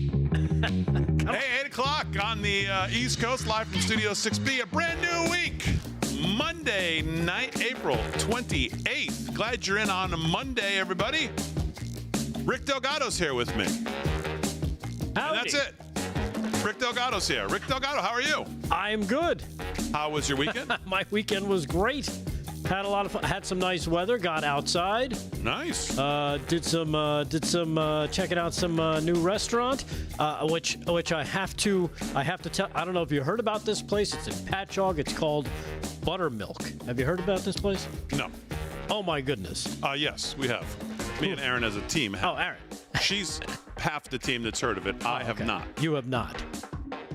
Hey, 8 o'clock on the East Coast, live from Studio 6B. A brand new week. Monday night, April 28th. Glad you're in on a Monday, everybody. Rick Delgado's here with me. Howdy. And that's it. Rick Delgado's here. Rick Delgado, how are you? I'm good. How was your weekend? My weekend was great. Had a lot of fun. Had some nice weather. Got outside. Nice. Did some checking out some new restaurant, which I have to tell. I don't know if you heard about this place. It's in Patchogue. It's called Buttermilk. Have you heard about this place? No. Oh my goodness. Yes, we have. Me and Aaron as a team have. Oh, Aaron. She's half the team that's heard of it. I have not. You have not.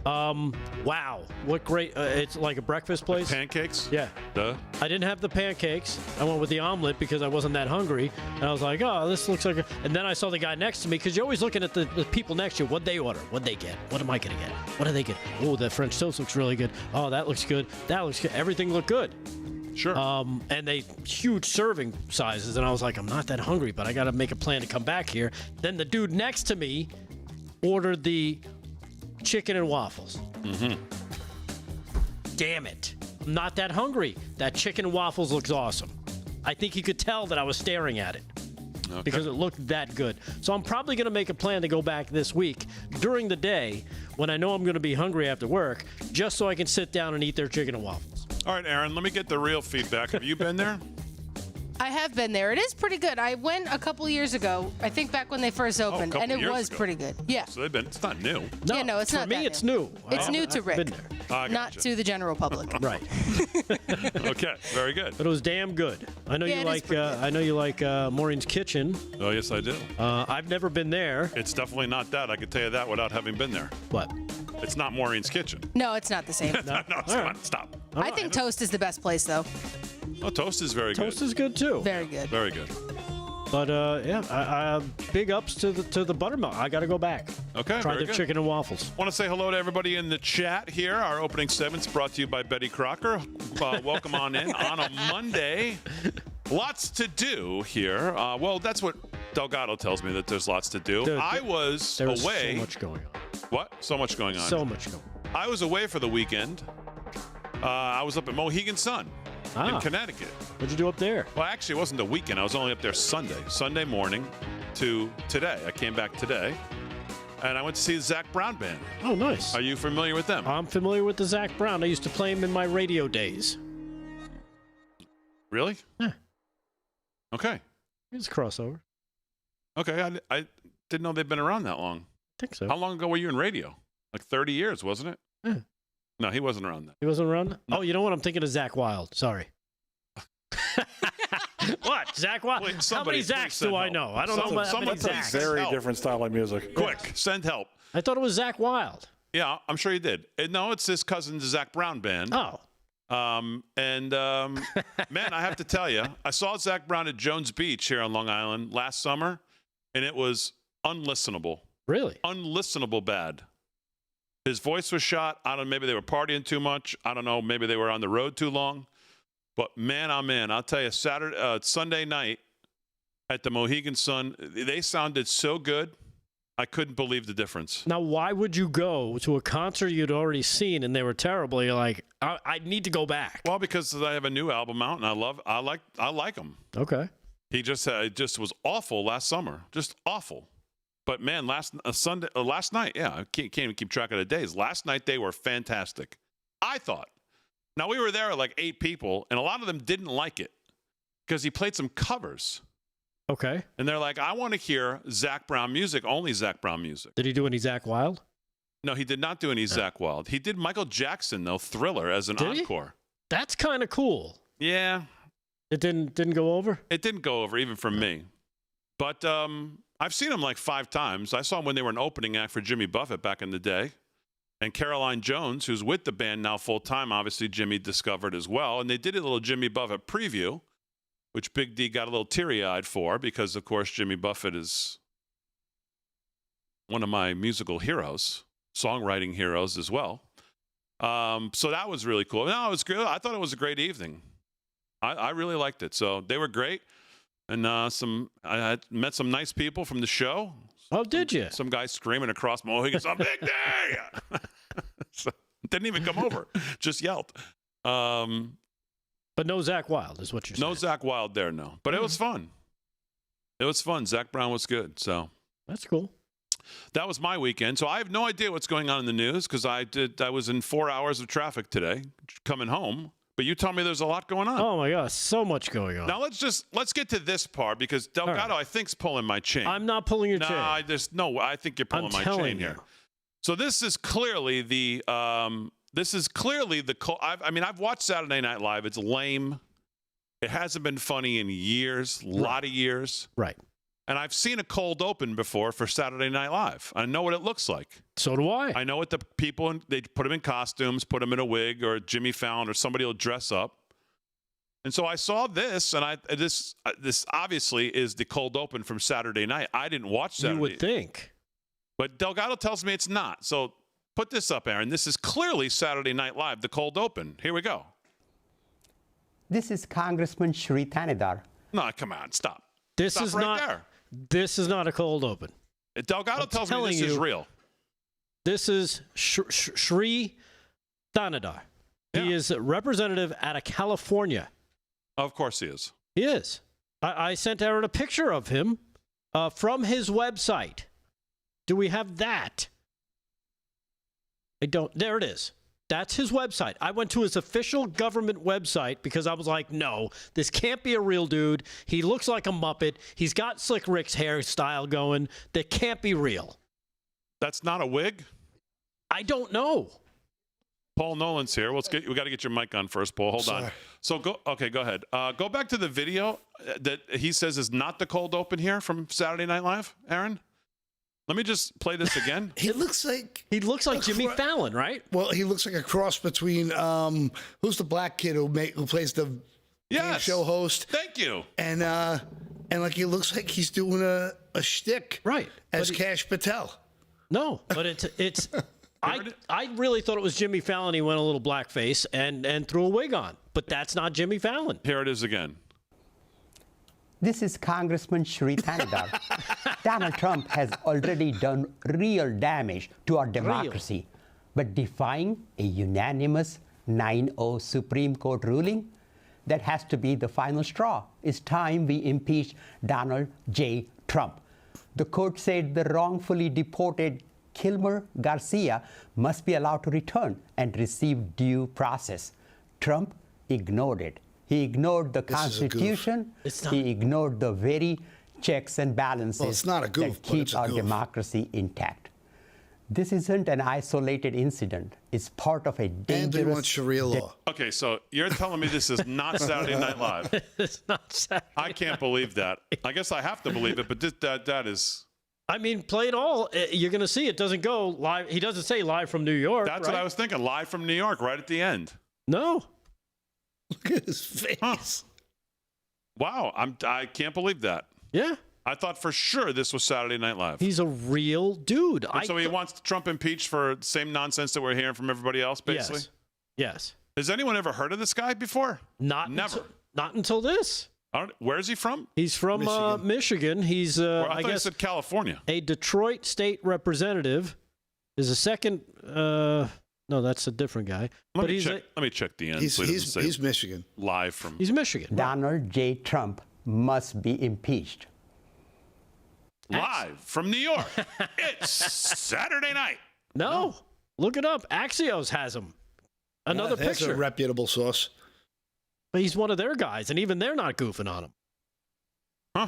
Wow. What great. It's like a breakfast place. Pancakes? Yeah. Duh. I didn't have the pancakes. I went with the omelet because I wasn't that hungry. And I was like, oh, this looks like a... And then I saw the guy next to me because you're always looking at the people next to you. What'd they order? What'd they get? What am I going to get? What do they get? Oh, the French toast looks really good. Oh, that looks good. That looks good. Everything looked good. Sure. And they huge serving sizes. And I was like, I'm not that hungry, but I got to make a plan to come back here. Then the dude next to me ordered the chicken and waffles. Mm-hmm. Damn it. I'm not that hungry. That chicken and waffles looks awesome. I think he could tell that I was staring at it because it looked that good. So I'm probably going to make a plan to go back this week during the day when I know I'm going to be hungry after work, just so I can sit down and eat their chicken and waffles. All right, Aaron, let me get the real feedback. Have you been there? I have been there. It is pretty good. I went a couple of years ago, I think back when they first opened, and it was pretty good. Yeah. So it's not new. No, yeah, no, it's not for me, that it's new. It's new to Rick, been there. not to the general public. Right. Okay, very good. But it was damn good. I know you like. I know you like Maureen's Kitchen. Oh, yes, I do. I've never been there. It's definitely not that. I can tell you that without having been there. What? It's not Maureen's Kitchen. No, it's not the same. No, it's not. Stop. I think Toast is the best place, though. Oh, Toast is very good. Toast is good too. Very good. Very good. But yeah, big ups to the buttermilk. I got to go back. Okay, Try very the good. chicken and waffles. Want to say hello to everybody in the chat here. Our opening segment's brought to you by Betty Crocker. Welcome on in on a Monday. Lots to do here. Well, that's what Delgado tells me, that there's lots to do. I was There's away. so much going on. What? So much going on. So much going on. I was away for the weekend. I was up at Mohegan Sun in Connecticut. What'd you do up there? Well, actually, it wasn't the weekend. I was only up there Sunday morning to today. I came back today, and I went to see the Zack Brown Band. Oh, nice. Are you familiar with them? I'm familiar with the Zack Brown. I used to play him in my radio days. Really? Yeah. Okay. It's a crossover. Okay. I didn't know they'd been around that long. I think so. How long ago were you in radio? Like 30 years, wasn't it? Yeah. No, he wasn't around that. He wasn't around? No. Oh, you know what? I'm thinking of Zach Wilde. Sorry. What? Zach Wilde? Wait, how many Zachs do I know? I don't know how many Zachs. Very different style of music. Quick, send help. I thought it was Zach Wilde. Yeah, I'm sure he did. No, it's his cousin, the Zack Brown Band. Oh. Man, I have to tell you, I saw Zack Brown at Jones Beach here on Long Island last summer, and it was unlistenable. Really? Unlistenable bad. His voice was shot. I don't know, maybe they were partying too much. I don't know, maybe they were on the road too long. But man, oh man, I'll tell you, Sunday night at the Mohegan Sun, they sounded so good. I couldn't believe the difference. Now, why would you go to a concert you'd already seen and they were terrible? You're like, I need to go back. Well, because I have a new album out and I like them. Okay. He just was awful last summer, just awful. But man, last night, yeah, I can't even keep track of the days. Last night they were fantastic, I thought. Now we were there at like 8 people, and a lot of them didn't like it because he played some covers. Okay. And they're like, I want to hear Zack Brown music, only Zack Brown music. Did he do any Zach Wilde? No, he did not do any Zack Wilde. He did Michael Jackson, though, Thriller, as an encore. That's kind of cool. Yeah. It didn't go over? It didn't go over, even for me. But I've seen him like 5 times. I saw him when they were an opening act for Jimmy Buffett back in the day. And Caroline Jones, who's with the band now full-time, obviously Jimmy discovered as well. And they did a little Jimmy Buffett preview, which Big D got a little teary-eyed for because, of course, Jimmy Buffett is one of my musical heroes, songwriting heroes as well. So that was really cool. No, it was good. I thought it was a great evening. I really liked it. So they were great. And I had met some nice people from the show, Oh, did you? Some guy screaming across Mohegan, "Some big day!" So, didn't even come over, just yelled. But no Zach Wild is what you're saying. No Zach Wild there, no. But it was fun. It was fun. Zach Brown was good. So that's cool. That was my weekend. So I have no idea what's going on in the news because I was in 4 hours of traffic today coming home. But you tell me there's a lot going on. Oh my gosh, so much going on. Now let's get to this part because Delgado, I think, is pulling my chain. I'm not pulling your chain. I think you're pulling my chain here. So this is clearly the I've watched Saturday Night Live. It's lame. It hasn't been funny in years, a lot of years. Right. And I've seen a cold open before for Saturday Night Live. I know what it looks like. So do I. I know what the people, they put them in costumes, put them in a wig, or Jimmy Fallon, or somebody will dress up. And so I saw this, and this obviously is the cold open from Saturday night. I didn't watch Saturday. You would think. But Delgado tells me it's not. So put this up, Aaron. This is clearly Saturday Night Live, the cold open. Here we go. This is Congressman Shri Thanedar. No, come on, stop. This stop is right not. There. This is not a cold open. Delgado tells me this is real. This is Shri Thanedar. Yeah. He is a representative out of California. Of course he is. He is. I sent Aaron a picture of him from his website. Do we have that? I don't. There it is. That's his website. I went to his official government website because I was like, no, this can't be a real dude. He looks like a Muppet. He's got Slick Rick's hairstyle going. That can't be real. That's not a wig? I don't know. Paul Nolan's here. We got to get your mic on first, Paul. Hold on. So go ahead. Go back to the video that he says is not the cold open here from Saturday Night Live, Aaron. Let me just play this again. He looks like Jimmy Fallon, right? Well, he looks like a cross between who's the black kid who plays the game show host? Thank you. And like he looks like he's doing a shtick, right? As Cash Patel. No, but it's. I really thought it was Jimmy Fallon. He went a little blackface and threw a wig on, but that's not Jimmy Fallon. Here it is again. This is Congressman Shri Thanedar. Donald Trump has already done real damage to our democracy. But defying a unanimous 9-0 Supreme Court ruling, that has to be the final straw. It's time we impeach Donald J. Trump. The court said the wrongfully deported Kilmer Garcia must be allowed to return and receive due process. Trump ignored it. He ignored the Constitution. He ignored the very checks and balances that keep our democracy intact. This isn't an isolated incident. It's part of a dangerous... And they want Sharia law. Okay, so you're telling me this is not Saturday Night Live. It's not Saturday. I can't believe that. I guess I have to believe it, but that is... I mean, play it all. You're going to see it doesn't go live. He doesn't say live from New York. That's what I was thinking. Live from New York right at the end. No. Look at his face. Huh. Wow, I can't believe that. Yeah. I thought for sure this was Saturday Night Live. He's a real dude. So he wants Trump impeached for the same nonsense that we're hearing from everybody else, basically? Yes. Has anyone ever heard of this guy before? Never. Not until this. Where is he from? He's from Michigan. He's, I guess, said California. A Detroit state representative. Is a second... No, that's a different guy. Let me check the end. He's Michigan. Live from... He's Michigan. Donald J. Trump must be impeached. Live from New York. It's Saturday night. No. Look it up. Axios has him. Another that's picture. A reputable source. But he's one of their guys, and even they're not goofing on him. Huh.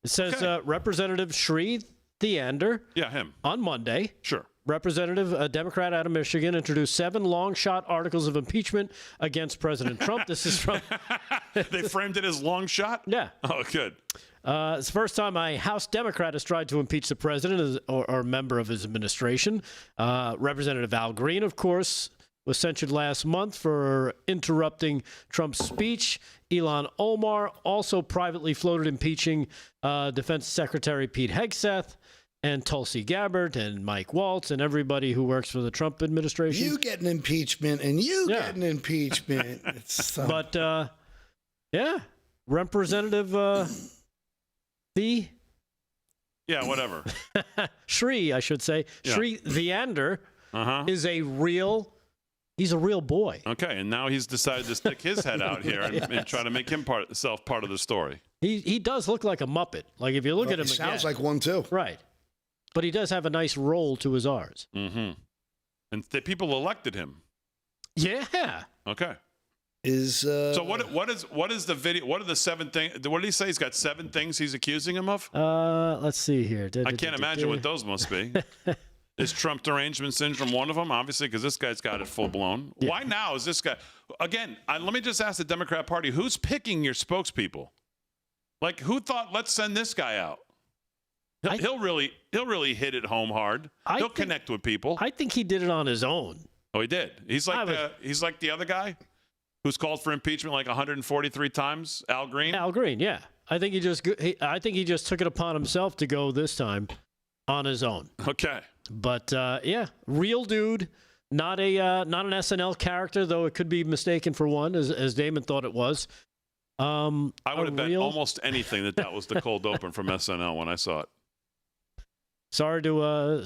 It says Representative Shri Theander. Yeah, him. On Monday. Sure. Representative, a Democrat out of Michigan, introduced 7 long-shot articles of impeachment against President Trump. This is from... They framed it as long shot? Yeah. Oh, good. It's the first time a House Democrat has tried to impeach the president or a member of his administration. Representative Al Green, of course, was censured last month for interrupting Trump's speech. Ilhan Omar also privately floated impeaching Defense Secretary Pete Hegseth and Tulsi Gabbard and Mike Waltz and everybody who works for the Trump administration. You get an impeachment and you get an impeachment. But, Representative Yeah, whatever. Shri, I should say. Yeah. Shri Theander is he's a real boy. Okay, and now he's decided to stick his head out here and try to make himself part of the story. He does look like a Muppet. Like if you look at him, he sounds again, like one too. right? But he does have a nice roll to his R's. Mm-hmm. And the people elected him. Yeah. Okay. So what is the video? What are the 7 things? What did he say? He's got 7 things he's accusing him of. Let's see here. I can't imagine what those must be. Is Trump derangement syndrome one of them? Obviously, because this guy's got it full blown. Yeah. Why now is this guy? Again, let me just ask the Democrat Party: who's picking your spokespeople? Like, who thought, let's send this guy out? He'll really hit it home hard. He'll connect with people. I think he did it on his own. Oh, he did. He's like the other guy who's called for impeachment like 143 times. Al Green. Al Green, yeah. I think he just took it upon himself to go this time on his own. Okay. But yeah, real dude. Not an SNL character, though it could be mistaken for one, as Damon thought it was. I would have bet almost anything that was the cold open from SNL when I saw it. Sorry to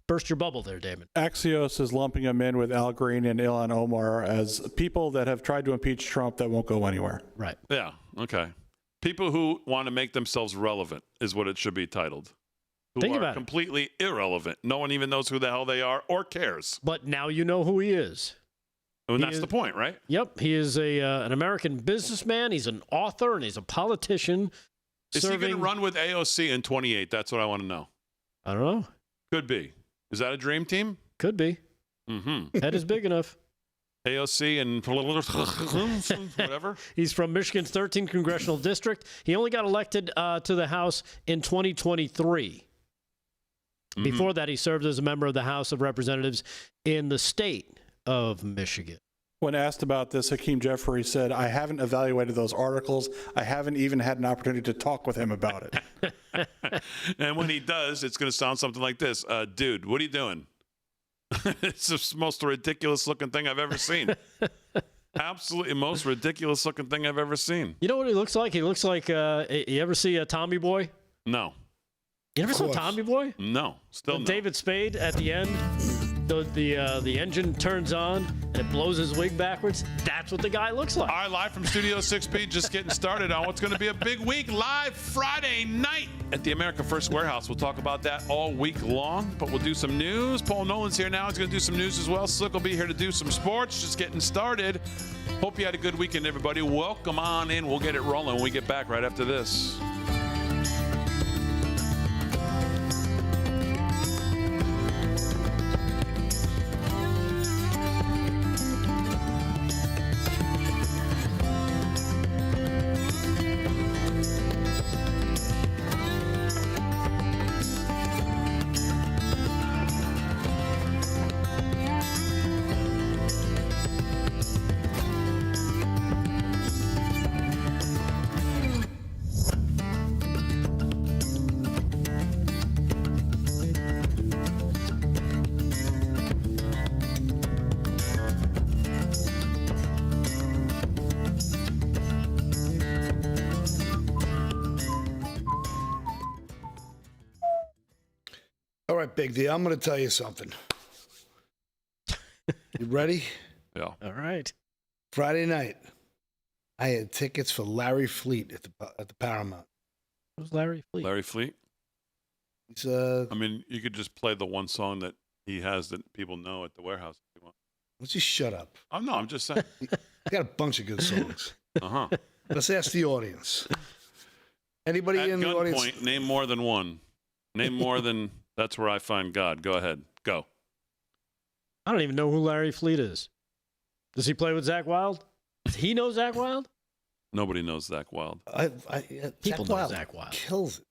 burst your bubble there, Damon. Axios is lumping him in with Al Green and Ilhan Omar as people that have tried to impeach Trump that won't go anywhere. Right. Yeah. Okay. People who want to make themselves relevant is what it should be titled. Think about it. Completely irrelevant. No one even knows who the hell they are or cares. But now you know who he is. And that's the point, right? Yep. He is an American businessman. He's an author, and he's a politician. Is he going to run with AOC in 28? That's what I want to know. I don't know. Could be. Is that a dream team? Could be. Mm-hmm. Head is big enough. AOC and whatever. He's from Michigan's 13th congressional district. He only got elected to the House in 2023. Mm-hmm. Before that, he served as a member of the House of Representatives in the state of Michigan. When asked about this, Hakeem Jeffrey said, I haven't evaluated those articles. I haven't even had an opportunity to talk with him about it. And when he does, it's going to sound something like this. Dude, what are you doing? It's the most ridiculous looking thing I've ever seen. Absolutely most ridiculous looking thing I've ever seen. You know what he looks like? He looks like, you ever see a Tommy Boy? No. You ever saw Tommy Boy? No. Still no. David Spade at the end. The engine turns on and it blows his wig backwards. That's what the guy looks like. All right, live from Studio 6B, just getting started on what's going to be a big week live Friday night at the America First Warehouse. We'll talk about that all week long, but we'll do some news. Paul Nolan's here now. He's going to do some news as well. Slick will be here to do some sports. Just getting started. Hope you had a good weekend, everybody. Welcome on in. We'll get it rolling when we get back right after this. All right, Big D, I'm going to tell you something. You ready? Yeah. All right. Friday night, I had tickets for Larry Fleet at the Paramount. Who's Larry Fleet? Larry Fleet? He's I mean, you could just play the one song that he has that people know at the warehouse if you want. Let's just shut up. Oh, no, I'm just saying. He got a bunch of good songs. Uh-huh. Let's ask the audience. Anybody At in the audience? Gunpoint, name more than one. Name more than That's Where I Find God. Go ahead. Go. I don't even know who Larry Fleet is. Does he play with Zach Wilde? Does he know Zach Wilde? Nobody knows Zach Wilde. People know Zach Wilde. Kills it.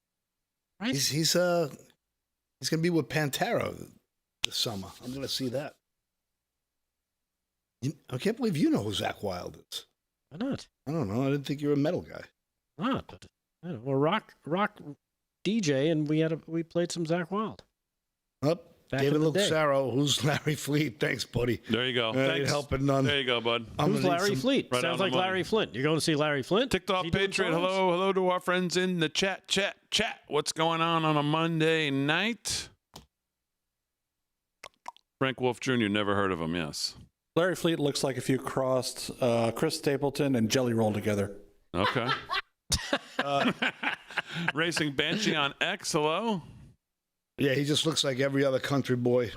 Right? He's going to be with Pantera this summer. I'm going to see that. I can't believe you know who Zach Wilde is. Why not? I don't know. I didn't think you were a metal guy. Not, but I don't know. We're rock DJ, and we played some Zach Wilde. Up, David Luxaro, who's Larry Fleet. Thanks, buddy. There you go. Ain't helping none. There you go, bud. Who's Larry Fleet? Right Sounds like Larry Flint. You're going to see Larry Flint? TikTok Patriot, hello to our friends in the chat. What's going on a Monday night? Frank Wolf Jr., never heard of him, yes. Larry Fleet looks like if you crossed Chris Stapleton and Jelly Roll together. Okay. Racing Banshee on X, hello? Yeah, he just looks like every other country boy.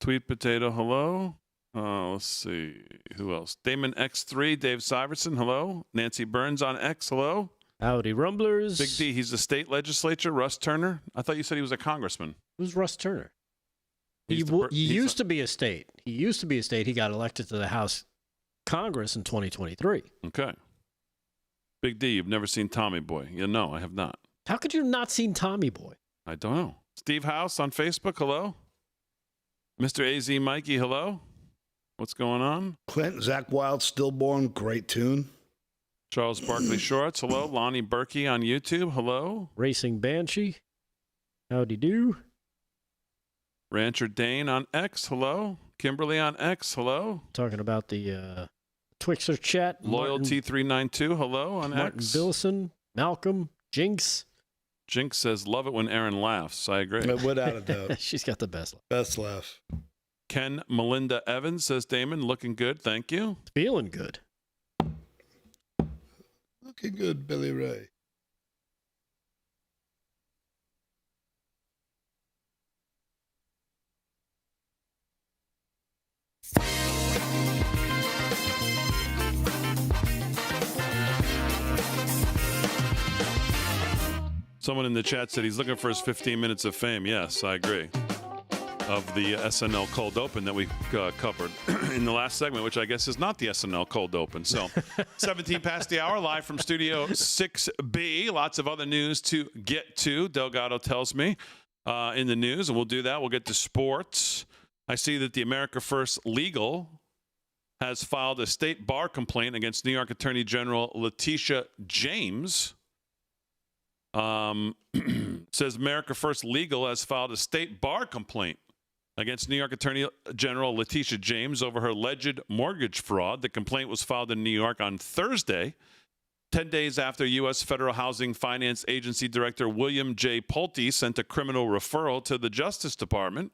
Sweet Potato, hello? Let's see. Who else? Damon X3, Dave Syverson, hello? Nancy Burns on X, hello? Howdy, Rumblers. Big D, he's the state legislature. Russ Turner? I thought you said he was a congressman. Who's Russ Turner? He used to be a state. He used to be a state. He got elected to the House Congress in 2023. Okay. Big D, you've never seen Tommy Boy. Yeah, no, I have not. How could you have not seen Tommy Boy? I don't know. Steve House on Facebook, hello? Mr. AZ Mikey, hello? What's going on? Clint, Zach Wilde, Stillborn, great tune. Charles Barkley Shorts, hello? Lonnie Berkey on YouTube, hello? Racing Banshee, howdy do? Rancher Dane on X, hello? Kimberly on X, hello? Talking about the Twixer chat. Loyalty392, hello on Martin X. Billson, Malcolm, Jinx. Jinx says, love it when Aaron laughs. I agree. Without a doubt. She's got the best laugh. Best laugh. Ken Melinda Evans says, Damon, looking good. Thank you. Feeling good. Looking good, Billy Ray. Someone in the chat said he's looking for his 15 minutes of fame. Yes, I agree. Of the SNL Cold Open that we covered in the last segment, which I guess is not the SNL Cold Open. So 17 past the hour, live from Studio 6B. Lots of other news to get to, Delgado tells me, in the news. And we'll do that. We'll get to sports. I see that the America First Legal has filed a state bar complaint against New York Attorney General Letitia James. Says America First Legal has filed a state bar complaint against New York Attorney General Letitia James over her alleged mortgage fraud. The complaint was filed in New York on Thursday, 10 days after U.S. Federal Housing Finance Agency Director William J. Pulte sent a criminal referral to the Justice Department.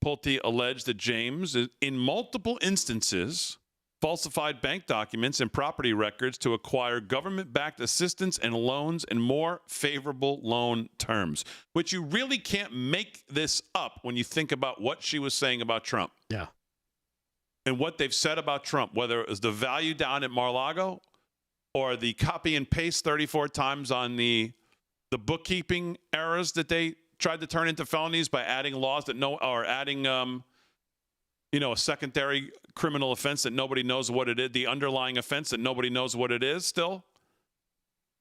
Pulte alleged that James, in multiple instances, falsified bank documents and property records to acquire government-backed assistance and loans and more favorable loan terms, which you really can't make this up when you think about what she was saying about Trump. Yeah. And what they've said about Trump, whether it was the value down at Mar-a-Lago or the copy and paste 34 times on the bookkeeping errors that they tried to turn into felonies by adding laws that adding a secondary criminal offense that nobody knows what it is, the underlying offense that nobody knows what it is still,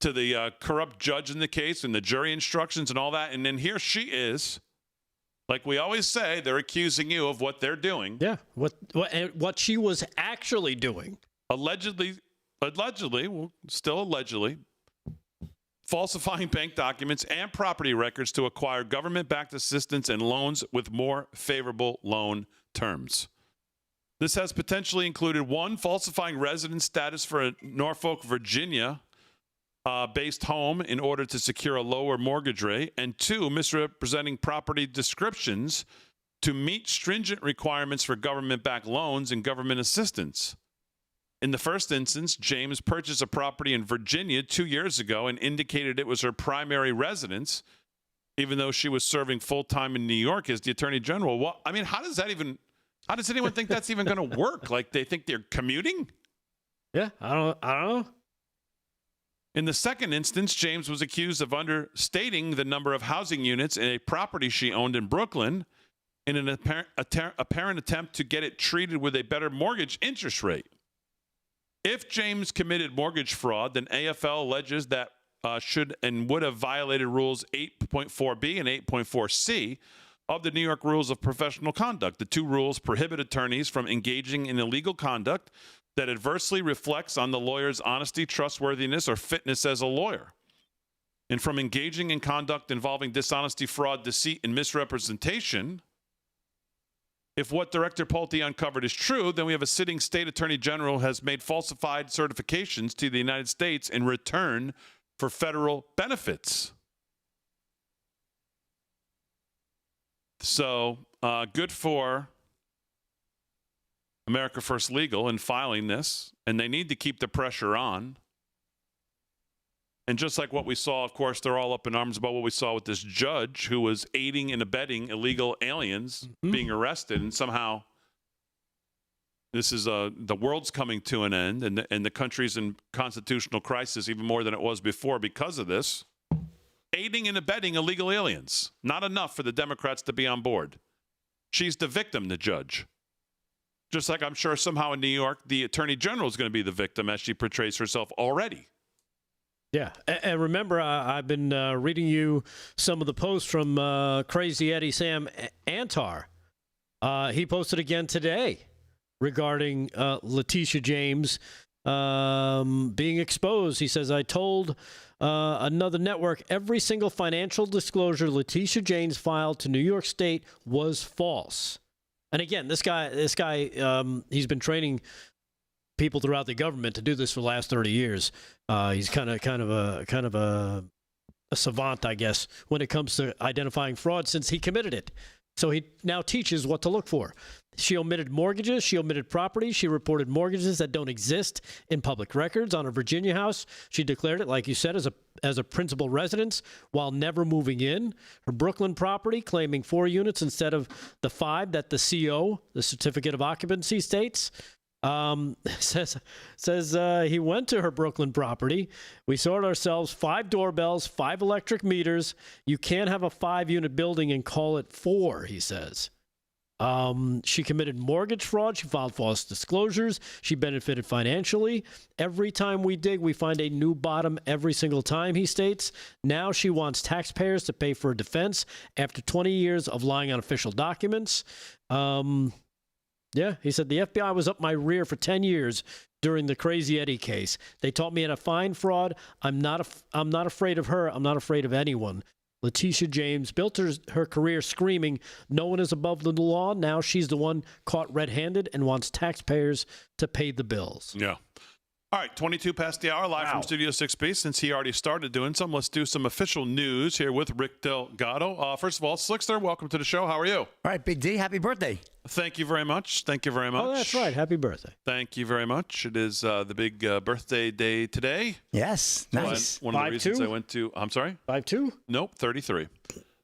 to the corrupt judge in the case and the jury instructions and all that. And then here she is, like we always say, they're accusing you of what they're doing. Yeah, what she was actually doing. Allegedly, well, still allegedly, falsifying bank documents and property records to acquire government-backed assistance and loans with more favorable loan terms. This has potentially included 1, falsifying residence status for a Norfolk, Virginia based home in order to secure a lower mortgage rate, and 2, misrepresenting property descriptions to meet stringent requirements for government-backed loans and government assistance. In the first instance, James purchased a property in Virginia 2 years ago and indicated it was her primary residence, even though she was serving full-time in New York as the Attorney General. Well, I mean, how does anyone think that's even going to work? Like, they think they're commuting? Yeah, I don't know. In the second instance, James was accused of understating the number of housing units in a property she owned in Brooklyn in an apparent attempt to get it treated with a better mortgage interest rate. If James committed mortgage fraud, then AFL alleges that should and would have violated Rules 8.4b and 8.4c of the New York Rules of Professional Conduct. The 2 rules prohibit attorneys from engaging in illegal conduct that adversely reflects on the lawyer's honesty, trustworthiness, or fitness as a lawyer. and from engaging in conduct involving dishonesty, fraud, deceit, and misrepresentation. If what Director Pulte uncovered is true, then we have a sitting state attorney general who has made falsified certifications to the United States in return for federal benefits. So good for America First Legal in filing this, and they need to keep the pressure on. And just like what we saw, of course, they're all up in arms about what we saw with this judge who was aiding and abetting illegal aliens being arrested, and somehow this is the world's coming to an end, and the country's in constitutional crisis even more than it was before because of this. Aiding and abetting illegal aliens. Not enough for the Democrats to be on board. She's the victim, the judge. Just like I'm sure somehow in New York, the attorney general is going to be the victim as she portrays herself already. Yeah, and remember, I've been reading you some of the posts from Crazy Eddie Sam Antar. He posted again today regarding Letitia James being exposed. He says, I told another network every single financial disclosure Letitia James filed to New York State was false. And again, this guy, he's been training people throughout the government to do this for the last 30 years. He's kind of a savant, I guess, when it comes to identifying fraud since he committed it. So he now teaches what to look for. She omitted mortgages. She omitted property. She reported mortgages that don't exist in public records on her Virginia house. She declared it, like you said, as a principal residence while never moving in. Her Brooklyn property, claiming 4 units instead of the 5 that the CO, the certificate of occupancy, states. Says he went to her Brooklyn property. We saw it ourselves. 5 doorbells, 5 electric meters. You can't have a 5-unit building and call it 4, he says. She committed mortgage fraud. She filed false disclosures. She benefited financially. Every time we dig, we find a new bottom every single time, he states. Now she wants taxpayers to pay for a defense after 20 years of lying on official documents. Yeah, he said, the FBI was up my rear for 10 years during the Crazy Eddie case. They taught me how to find fraud. I'm not afraid of her. I'm not afraid of anyone. Letitia James built her career screaming, no one is above the law. Now she's the one caught red-handed and wants taxpayers to pay the bills. Yeah. All right, 22 past the hour, live from Studio 6B. Since he already started doing some, let's do some official news here with Rick Delgado. First of all, Slickster, welcome to the show. How are you? All right, Big D, happy birthday. Thank you very much. Thank you very much. Oh, that's right. Happy birthday. Thank you very much. It is the big birthday day today. Yes, nice. One of the reasons I went to, I'm sorry? 5'2"? Nope, 33.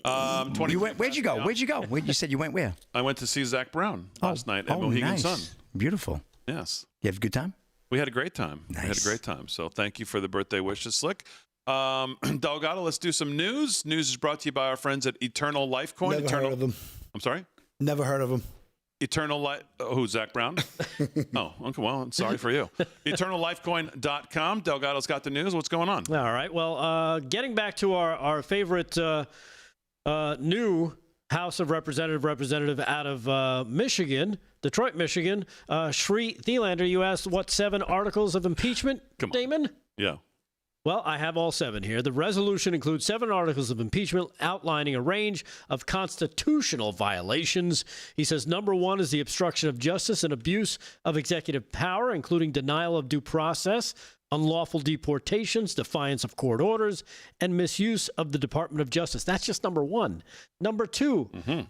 20. Where'd you go? Where'd you go? You said you went where? I went to see Zack Brown last night at Mohegan nice. Sun. Beautiful. Yes. You have a good time? We had a great time. Nice. We had a great time. So thank you for the birthday wishes, Slick. Delgado, let's do some news. News is brought to you by our friends at Eternal Life Coin. Never heard of them. I'm sorry? Never heard of them. Eternal Life. Who, Zack Brown? Oh, okay. Well, I'm sorry for you. EternalLifeCoin.com. Delgado's got the news. What's going on? All right. Well, getting back to our favorite new House of representative out of Michigan, Detroit, Michigan, Sri Thielander, you asked what 7 articles of impeachment, Damon? Yeah. Well, I have all 7 here. The resolution includes 7 articles of impeachment outlining a range of constitutional violations. He says number 1 is the obstruction of justice and abuse of executive power, including denial of due process, unlawful deportations, defiance of court orders, and misuse of the Department of Justice. That's just number 1. Number 2,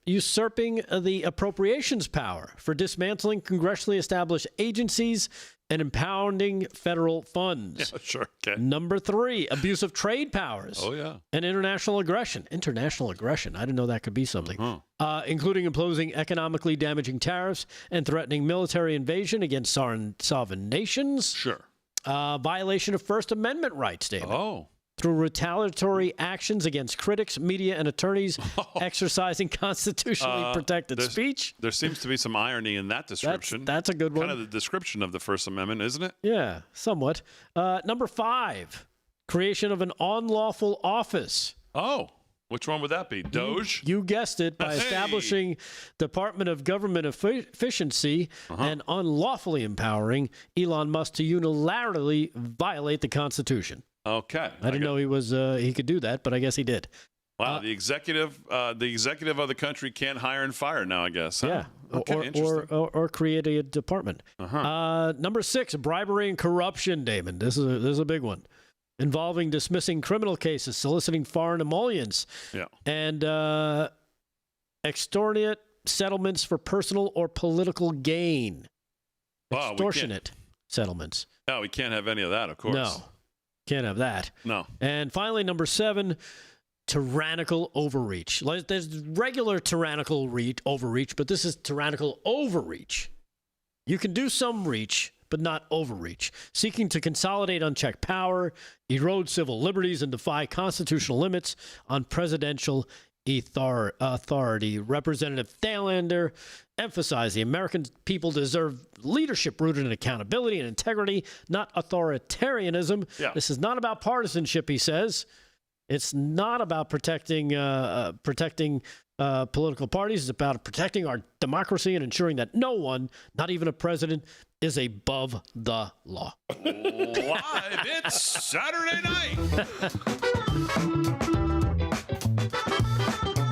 usurping the appropriations power for dismantling congressionally established agencies and impounding federal funds. Yeah, sure. Okay. Number 3, abuse of trade powers. Oh, yeah. And international aggression. International aggression. I didn't know that could be something. Including imposing economically damaging tariffs and threatening military invasion against sovereign nations. Sure. Violation of First Amendment rights, David. Oh. Through retaliatory actions against critics, media, and attorneys exercising constitutionally protected speech. There seems to be some irony in that description. That's a good one. Kind of the description of the First Amendment, isn't it? Yeah, somewhat. Number 5, creation of an unlawful office. Oh, which one would that be? Doge? You guessed it, by establishing Department of Government Efficiency and unlawfully empowering Elon Musk to unilaterally violate the Constitution. Okay. I didn't know he could do that, but I guess he did. Wow, the executive of the country can't hire and fire now, I guess. Huh? Yeah, Okay, or create a department. Number 6, bribery and corruption, Damon. This is a big one, involving dismissing criminal cases, soliciting foreign emoluments, and extortionate settlements for personal or political gain. Wow, extortionate settlements. No, we can't have any of that, of course. No, can't have that. No. And finally, number 7. Tyrannical overreach. There's regular tyrannical overreach, but this is tyrannical overreach. You can do some reach, but not overreach. Seeking to consolidate unchecked power, erode civil liberties, and defy constitutional limits on presidential authority. Representative Thalander emphasized the American people deserve leadership rooted in accountability and integrity, not authoritarianism. Yeah. This is not about partisanship, he says. It's not about protecting political parties. It's about protecting our democracy and ensuring that no one, not even a president, is above the law. Live, it's Saturday night.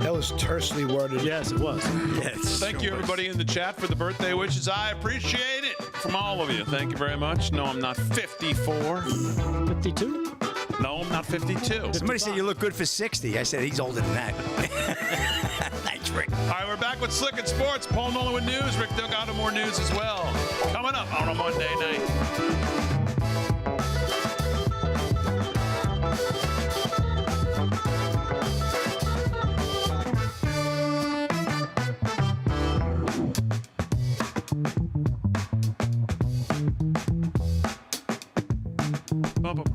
That was tersely worded. Yes, it was. Yes. Thank you, everybody in the chat, for the birthday wishes. I appreciate it from all of you. Thank you very much. No, I'm not 54. 52? No, I'm not 52. Somebody said you look good for 60. I said he's older than that. Thanks, Rick. All right, we're back with Slick and Sports. Paul Nolan with news. Rick Delgado, more news as well. Coming up on a Monday night.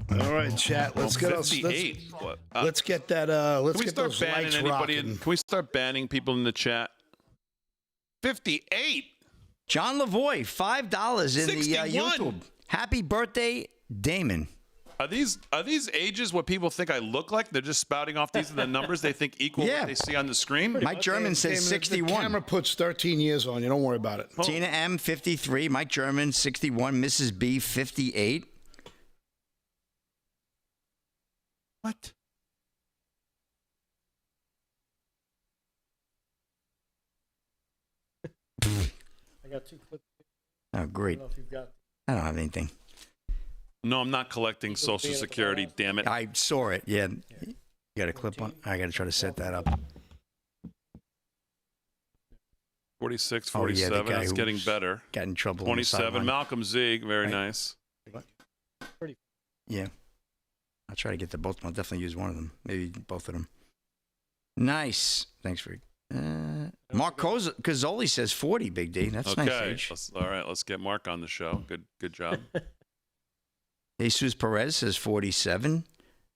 All right, chat. Let's get us. 58. Let's get that. Let's get those lights rocking. Can we start banning people in the chat? 58. John Lavoie, $5 in 61. the YouTube. Happy birthday, Damon. Are these ages what people think I look like? They're just spouting off these are the numbers they think equal what they see on the screen? Mike German says Damon, 61. The camera puts 13 years on you. Don't worry about it. Tina M, 53. Mike German, 61. Mrs. B, 58. What? I got 2 clips. Oh, great. I don't know if you've got. I don't have anything. No, I'm not collecting Social Security, damn it. I saw it. Yeah. You got a clip on? I got to try to set that up. 46, Oh, yeah, 47. the guy It's who getting better. Got in trouble. on the 27. sideline. Malcolm Zieg, very nice. Yeah. I'll try to get to both. I'll definitely use one of them. Maybe both of them. Nice. Thanks for. Mark Cozzoli says 40, Big D. That's nice age. All right, let's get Mark on the show. Good job. Jesus Perez says 47.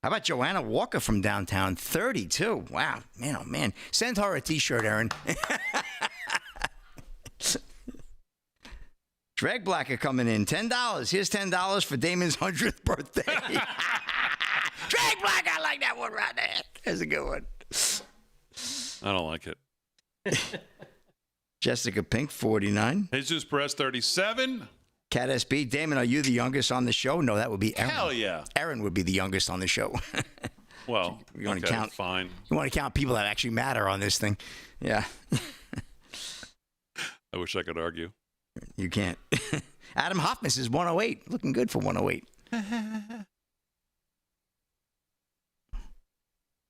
How about Joanna Walker from downtown? 32. Wow. Man, oh, man. Send her a T-shirt, Aaron. Drag Blacker coming in. $10. Here's $10 for Damon's 100th birthday. Drag Blacker. I like that one right there. That's a good one. I don't like it. Jessica Pink, 49. Jesus Perez, 37. Cat SB. Damon, are you the youngest on the show? No, that would be Aaron. Hell yeah. Aaron would be the youngest on the show. Well, you want to okay, count? Fine. You want to count people that actually matter on this thing? Yeah. I wish I could argue. You can't. Adam Hoffman says 108. Looking good for 108.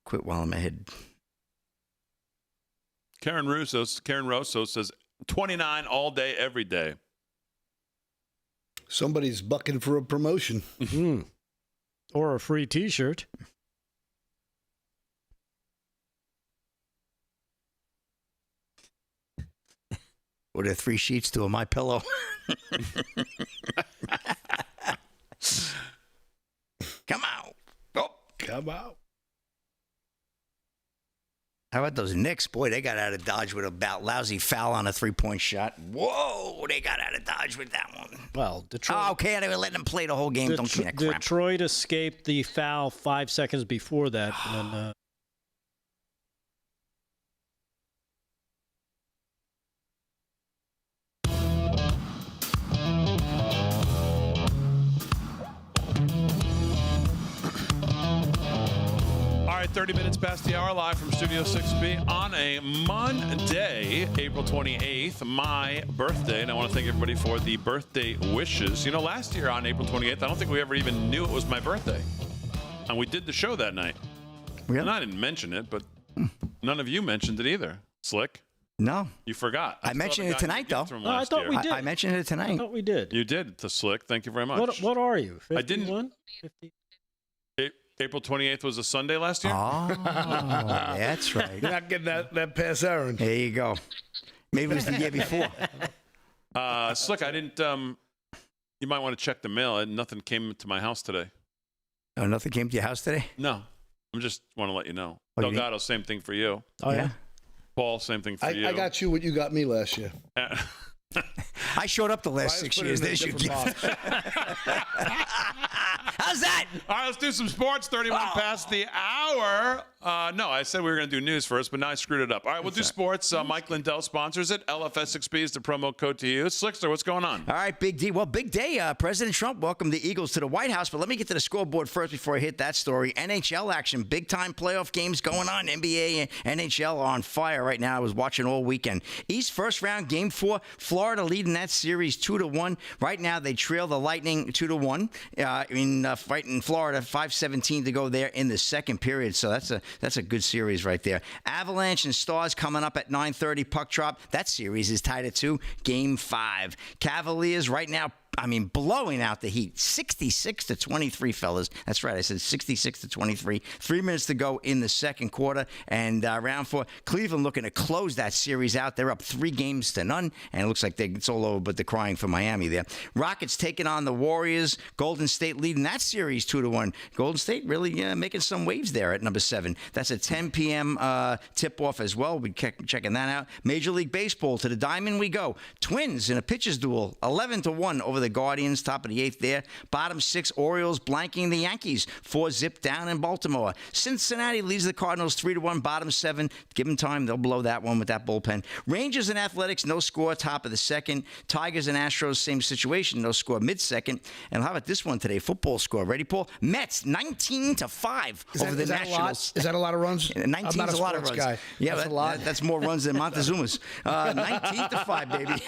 Quit while I'm ahead. Karen Russo says 29 all day, every day. Somebody's bucking for a promotion. Or a free T-shirt. Or the 3 sheets to a My Pillow. Come out. Oh. Come out. How about those Knicks? Boy, they got out of Dodge with a lousy foul on a 3-point shot. Whoa, they got out of Dodge with that one. Well, Detroit. Oh, okay, they were letting them play the whole game. Don't give me that crap. Detroit escaped the foul 5 seconds before that. And, right, 30 minutes past the hour, live from Studio 6B on a Monday, April 28th, my birthday. And I want to thank everybody for the birthday wishes. You know, last year on April 28th, I don't think we ever even knew it was my birthday. And we did the show that night. Really? And I didn't mention it, but none of you mentioned it either. Slick? No. You forgot. I mentioned it tonight, though. No, I thought we did. I mentioned it tonight. I thought we did. You did, to Slick. Thank you very much. What are you? 51? I didn't. 50? April 28th was a Sunday last year? Oh, that's right. You're not getting that past Aaron. There you go. Maybe it was the year before. Slick, I didn't. You might want to check the mail. Nothing came to my house today. Oh, nothing came to your house today? No. I just want to let you know. Oh, Delgado, same thing for you. Oh, yeah? Paul, same thing for you. I got you what you got me last year. I showed up the last 6 years. There's your gift. How's that? All right, let's do some sports. 31 past the hour. No, I said we were going to do news first, but now I screwed it up. All right, we'll do sports. Mike Lindell sponsors it. LFS6B is the promo code to use. Slickster, what's going on? All right, Big D. Well, big day. President Trump welcomed the Eagles to the White House, but let me get to the scoreboard first before I hit that story. NHL action, big-time playoff games going on. NBA and NHL are on fire right now. I was watching all weekend. East first round, Game 4. Florida leading that series 2-1. Right now, they trail the Lightning 2-1 right in Florida. 5:17 to go there in the second period. So that's a good series right there. Avalanche and Stars coming up at 9:30. Puck drop. That series is tied at 2. Game 5. Cavaliers right now, blowing out the Heat. 66-23, fellas. That's right. I said 66-23. 3 minutes to go in the second quarter. And round 4, Cleveland looking to close that series out. They're up 3-0, and it looks like it's all over but the crying for Miami there. Rockets taking on the Warriors. Golden State leading that series 2-1. Golden State really making some waves there at number 7. That's a 10 p.m. tip-off as well. We're checking that out. Major League Baseball, to the diamond we go. Twins in a pitcher's duel, 11-1 over the Guardians, top of the 8th there. Bottom 6, Orioles blanking the Yankees, 4-0 down in Baltimore. Cincinnati leads the Cardinals 3-1, bottom 7. Give them time, they'll blow that one with that bullpen. Rangers and Athletics, no score, top of the 2nd. Tigers and Astros, same situation, no score, mid-2nd. And how about this one today? Football score. Ready, Paul? Mets, 19-5 over the Nationals. Is that a lot of runs? 19 is a lot of runs. Guy. Yeah, that's a lot. That's more runs than Montezuma's. 19-5, baby.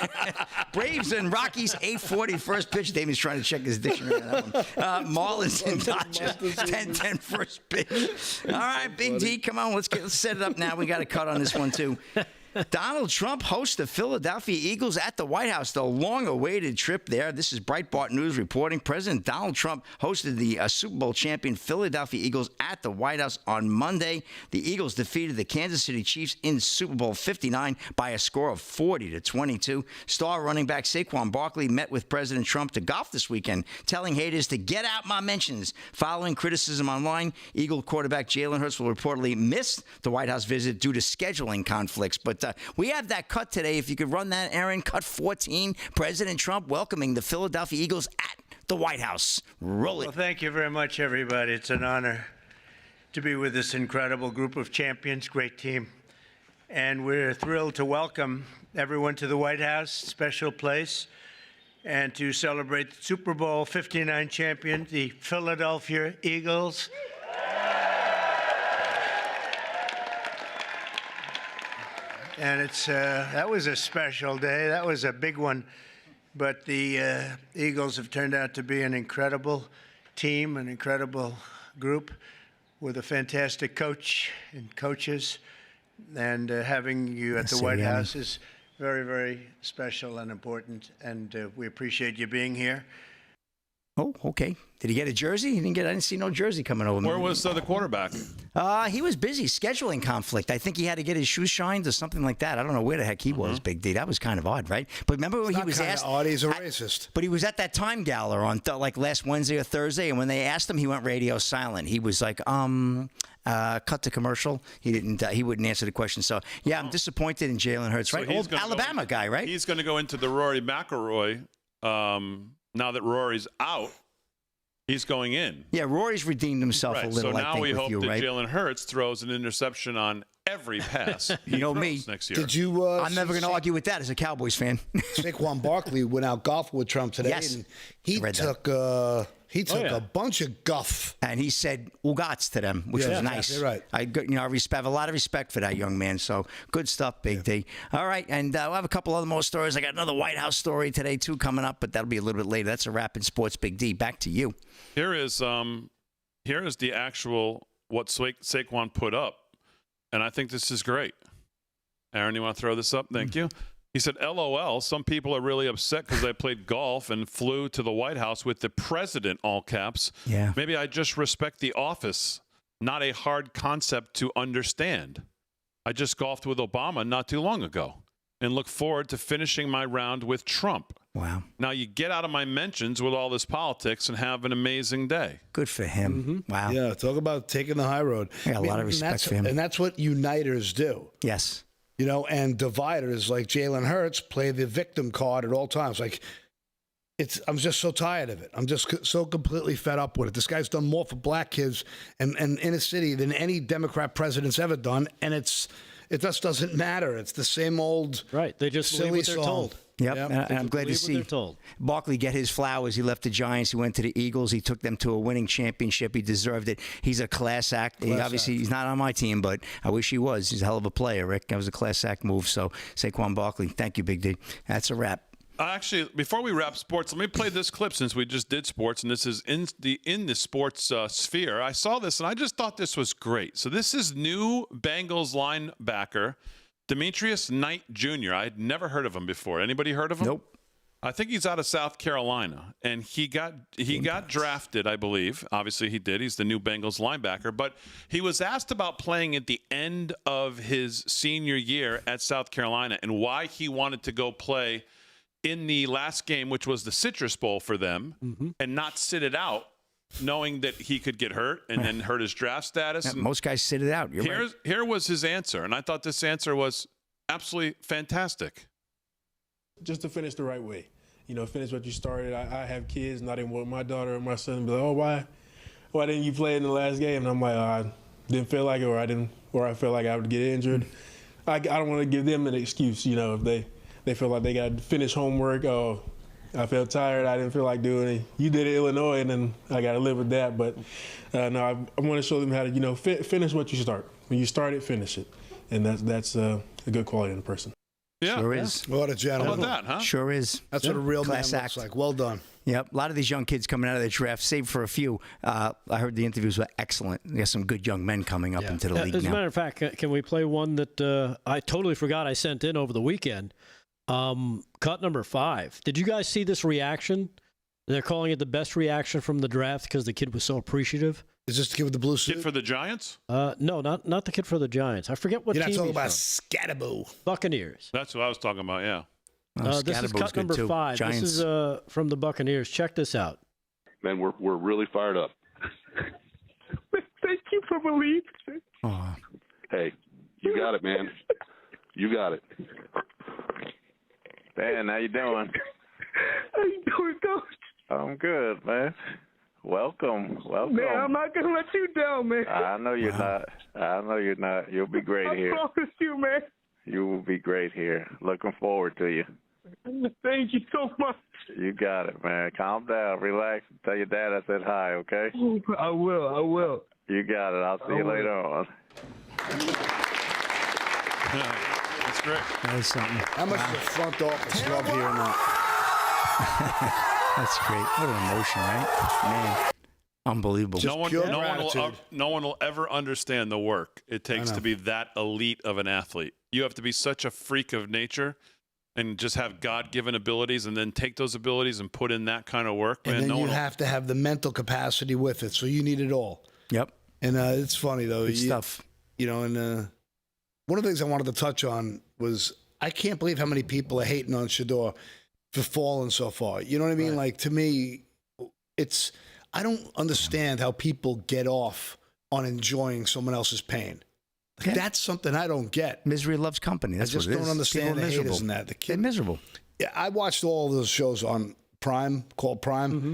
Braves and Rockies, 8:40 first pitch. Damon's trying to check his dictionary on that one. Marlins and Dodgers, 10-10 first pitch. All right, Big D, come on. Let's set it up now. We got a cut on this one, too. Donald Trump hosts the Philadelphia Eagles at the White House, the long-awaited trip there. This is Breitbart News reporting. President Donald Trump hosted the Super Bowl champion Philadelphia Eagles at the White House on Monday. The Eagles defeated the Kansas City Chiefs in Super Bowl 59 by a score of 40-22. Star running back Saquon Barkley met with President Trump to golf this weekend, telling haters to get out my mentions. Following criticism online, Eagle quarterback Jalen Hurts will reportedly miss the White House visit due to scheduling conflicts. But we have that cut today. If you could run that, Aaron. Cut 14. President Trump welcoming the Philadelphia Eagles at the White House. Roll it. Well, thank you very much, everybody. It's an honor to be with this incredible group of champions, great team. And we're thrilled to welcome everyone to the White House, special place, and to celebrate the Super Bowl 59 champion, the Philadelphia Eagles. And that was a special day. That was a big one. But the Eagles have turned out to be an incredible team, an incredible group with a fantastic coach and coaches. And having you at the White House is very, very special and important. And we appreciate you being here. Oh, okay. Did he get a jersey? I didn't see no jersey coming over. Where was the quarterback? He was busy. Scheduling conflict. I think he had to get his shoes shined or something like that. I don't know where the heck he was, Big D. That was kind of odd, right? But remember when he was asked? Odd. He's a racist. But he was at that Time Gala on like last Wednesday or Thursday, and when they asked him, he went radio silent. He was like, cut to commercial. He didn't. He wouldn't answer the question. So yeah, I'm disappointed in Jalen Hurts. Right, old Alabama guy, right? He's going to go into the Rory McIlroy. Now that Rory's out, he's going in. Yeah, Rory's redeemed himself a little. So now we hope that right? Jalen Hurts throws an interception on every pass. You know me. Next year. Did you? I'm never going to argue with that as a Cowboys fan. Saquon Barkley went out golfing with Trump today, Yes. and he took He took a bunch of guff. And he said "ugats" to them, which was nice. Exactly right. I have a lot of respect for that young man. So good stuff, Big D. All right, and we'll have a couple other more stories. I got another White House story today too coming up, but that'll be a little bit later. That's a wrap in sports, Big D. Back to you. Here is the actual what Saquon put up, and I think this is great. Aaron, you want to throw this up? Thank you. He said, LOL, some people are really upset because I played golf and flew to the White House with the president, all caps. Yeah. Maybe I just respect the office, not a hard concept to understand. I just golfed with Obama not too long ago and look forward to finishing my round with Trump. Wow. Now you get out of my mentions with all this politics and have an amazing day. Good for him. Wow. Yeah, talk about taking the high road. I got a lot of respect for him. And that's what uniters do. Yes. You know, and dividers like Jalen Hurts play the victim card at all times. Like, I'm just so tired of it. I'm just so completely fed up with it. This guy's done more for black kids and inner city than any Democrat president's ever done, and it just doesn't matter. It's the same old right. They just believe what they're told. Yep, and I'm glad to see Barkley get his flowers. He left the Giants. He went to the Eagles. He took them to a winning championship. He deserved it. He's a class act. He's not on my team, but I wish he was. He's a hell of a player, Rick. That was a class act move. So, Saquon Barkley, thank you, Big D. That's a wrap. Actually, before we wrap sports, let me play this clip since we just did sports, and this is in the sports sphere. I saw this, and I just thought this was great. So this is new Bengals linebacker, Demetrius Knight Jr. I had never heard of him before. Anybody heard of him? Nope. I think he's out of South Carolina, and he got drafted, I believe. Obviously, he did. He's the new Bengals linebacker. But he was asked about playing at the end of his senior year at South Carolina and why he wanted to go play in the last game, which was the Citrus Bowl for them, and not sit it out, knowing that he could get hurt and then hurt his draft status. Yeah, most guys sit it out. Here was his answer, and I thought this answer was absolutely fantastic. Just to finish the right way. You know, finish what you started. I have kids, and I didn't want my daughter or my son to be like, oh, why didn't you play in the last game? And I'm like, I didn't feel like it, or I felt like I would get injured. I don't want to give them an excuse, you know, if they feel like they got to finish homework. Oh, I felt tired. I didn't feel like doing it. You did it in Illinois, and then I got to live with that. But no, I want to show them how to, you know, finish what you start. When you start it, finish it, and that's a good quality in a person. Yeah, sure is. What a gentleman. How about that, huh? Sure is. That's what a real man looks like. Well done. Yep. A lot of these young kids coming out of the draft, save for a few. I heard the interviews were excellent. There's some good young men coming up into the league As now. a matter of fact, can we play one that I totally forgot I sent in over the weekend? Cut number 5. Did you guys see this reaction? They're calling it the best reaction from the draft because the kid was so appreciative. Is this the kid with the blue suit? Kid for the Giants? No, not the kid for the Giants. I forget what team he's from. You're not talking about Scatterboo. Buccaneers. That's what I was talking about, yeah. This is cut number 5. Giants. This is from the Buccaneers. Check this out. Man, we're really fired up. Thank you for believing. Oh. Hey, you got it, man. You got it. Dan, how you doing? How you doing, Coach? I'm good, man. Welcome. Man, I'm not going to let you down, man. I know you're not. I know you're not. You'll be great here. I promise you, man. You will be great here. Looking forward to you. Thank you so much. You got it, man. Calm down. Relax. Tell your dad I said hi, okay? I will. You got it. I'll see you later on. That's great. That is something. How much does the front office love hearing that? That's great. What an emotion, right? Man, unbelievable. No one will ever understand the work it takes to be that elite of an athlete. You have to be such a freak of nature and just have God-given abilities and then take those abilities and put in that kind of work. And then you have to have the mental capacity with it. So you need it all. Yep. And it's funny, though. Good stuff. You know, and one of the things I wanted to touch on was I can't believe how many people are hating on Shedeur for falling so far. You know what I mean? Right. Like, to me, I don't understand how people get off on enjoying someone else's pain. Like, that's something I don't get. Misery loves company. That's what it is. I just don't understand the haters in that. They're miserable. Yeah, I watched all of those shows on Prime, called Prime. Mm-hmm.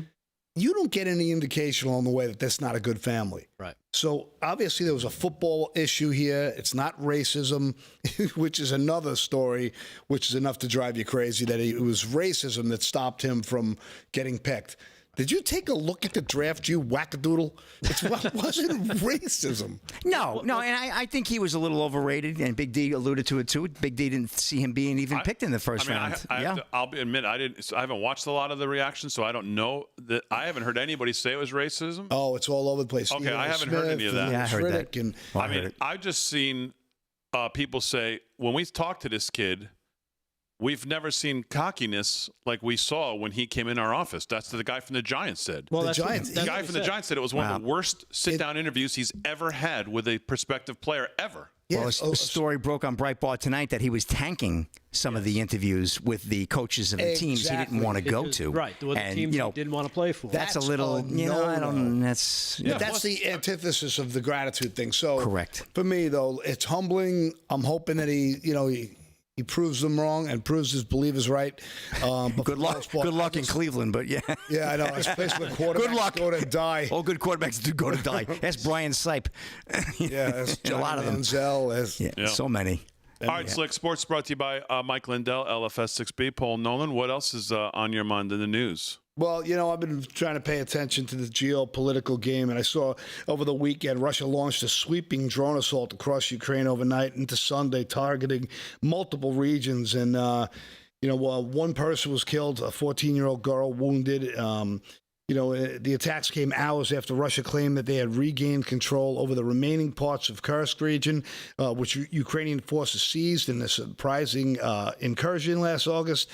You don't get any indication along the way that that's not a good family. Right. So obviously there was a football issue here. It's not racism, which is another story, which is enough to drive you crazy, that it was racism that stopped him from getting picked. Did you take a look at the draft, you wackadoodle? It wasn't racism. No, and I think he was a little overrated, and Big D alluded to it too. Big D didn't see him being even picked in the first round. I'll admit, I haven't watched a lot of the reactions, so I don't know that. I haven't heard anybody say it was racism. Oh, it's all over the place. Okay, I haven't heard any of that. Yeah, I heard that. And, I've just seen people say, when we talked to this kid, we've never seen cockiness like we saw when he came in our office. That's what the guy from the Giants said. Well, the Giants. The guy from the Giants said it was one of the worst sit-down interviews he's ever had with a prospective player ever. Yes. Well, a story broke on Breitbart tonight that he was tanking some of the interviews with the coaches of the teams he didn't want to go to. Right, the teams he didn't want to play for. That's a little, I don't. That's the antithesis of the gratitude thing. So correct. For me, though, it's humbling. I'm hoping that he proves them wrong and proves his believers right. But good luck in Cleveland, but yeah. Yeah, I know. It's a place where quarterbacks go to die. All good quarterbacks do go to die. That's Brian Sipe. Yeah, that's a lot of them. Manziel, so many. All right, Slick Sports brought to you by Mike Lindell, LFS6B, Paul Nolan. What else is on your mind in the news? Well, I've been trying to pay attention to the geopolitical game, and I saw over the weekend Russia launched a sweeping drone assault across Ukraine overnight into Sunday, targeting multiple regions. And, one person was killed, a 14-year-old girl wounded. The attacks came hours after Russia claimed that they had regained control over the remaining parts of Kursk region, which Ukrainian forces seized in a surprising incursion last August.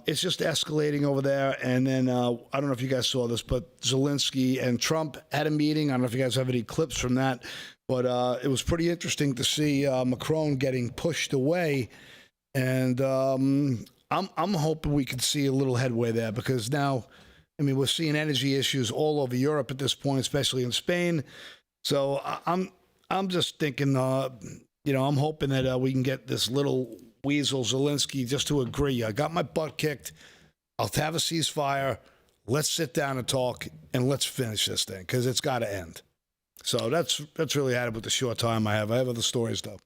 It's just escalating over there. And then I don't know if you guys saw this, but Zelensky and Trump had a meeting. I don't know if you guys have any clips from that, but it was pretty interesting to see Macron getting pushed away. And I'm hoping we could see a little headway there, because now, we're seeing energy issues all over Europe at this point, especially in Spain. So I'm just thinking, I'm hoping that we can get this little weasel Zelensky just to agree. I got my butt kicked. I'll have a ceasefire. Let's sit down and talk, and let's finish this thing, because it's got to end. So that's really had it with the short time I have. I have other stories, though.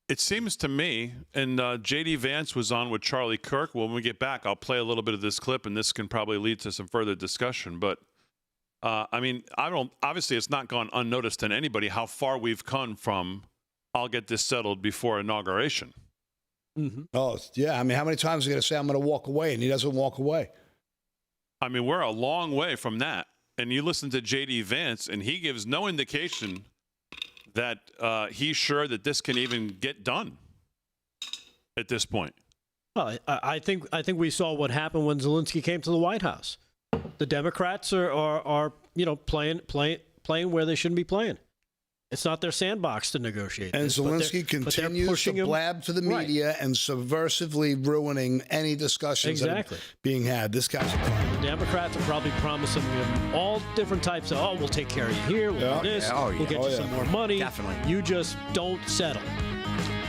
It seems to me, and J.D. Vance was on with Charlie Kirk. When we get back, I'll play a little bit of this clip, and this can probably lead to some further discussion. But, obviously it's not gone unnoticed to anybody how far we've come from I'll get this settled before inauguration. Mm-hmm. Oh, yeah. How many times are you going to say I'm going to walk away, and he doesn't walk away? We're a long way from that. And you listen to J.D. Vance, and he gives no indication that he's sure that this can even get done at this point. Well, I think we saw what happened when Zelensky came to the White House. The Democrats are playing where they shouldn't be playing. It's not their sandbox to negotiate. And Zelensky continues to blab to the media and subversively ruining any discussions that are being had. This guy's a crime. The Democrats are probably promising him all different types of, we'll take care of you here, we'll do this, we'll get you some more money. Definitely. You just don't settle.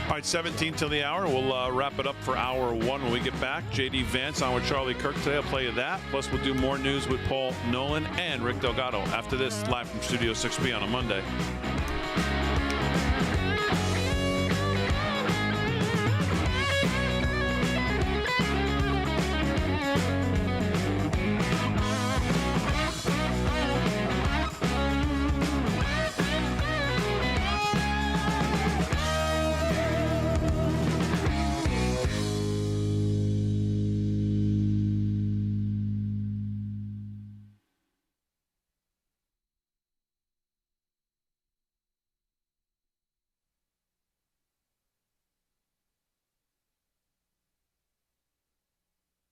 All right, 17 till the hour. We'll wrap it up for hour one when we get back. J.D. Vance on with Charlie Kirk today. I'll play you that. Plus, we'll do more news with Paul Nolan and Rick Delgado after this, live from Studio 6B on a Monday.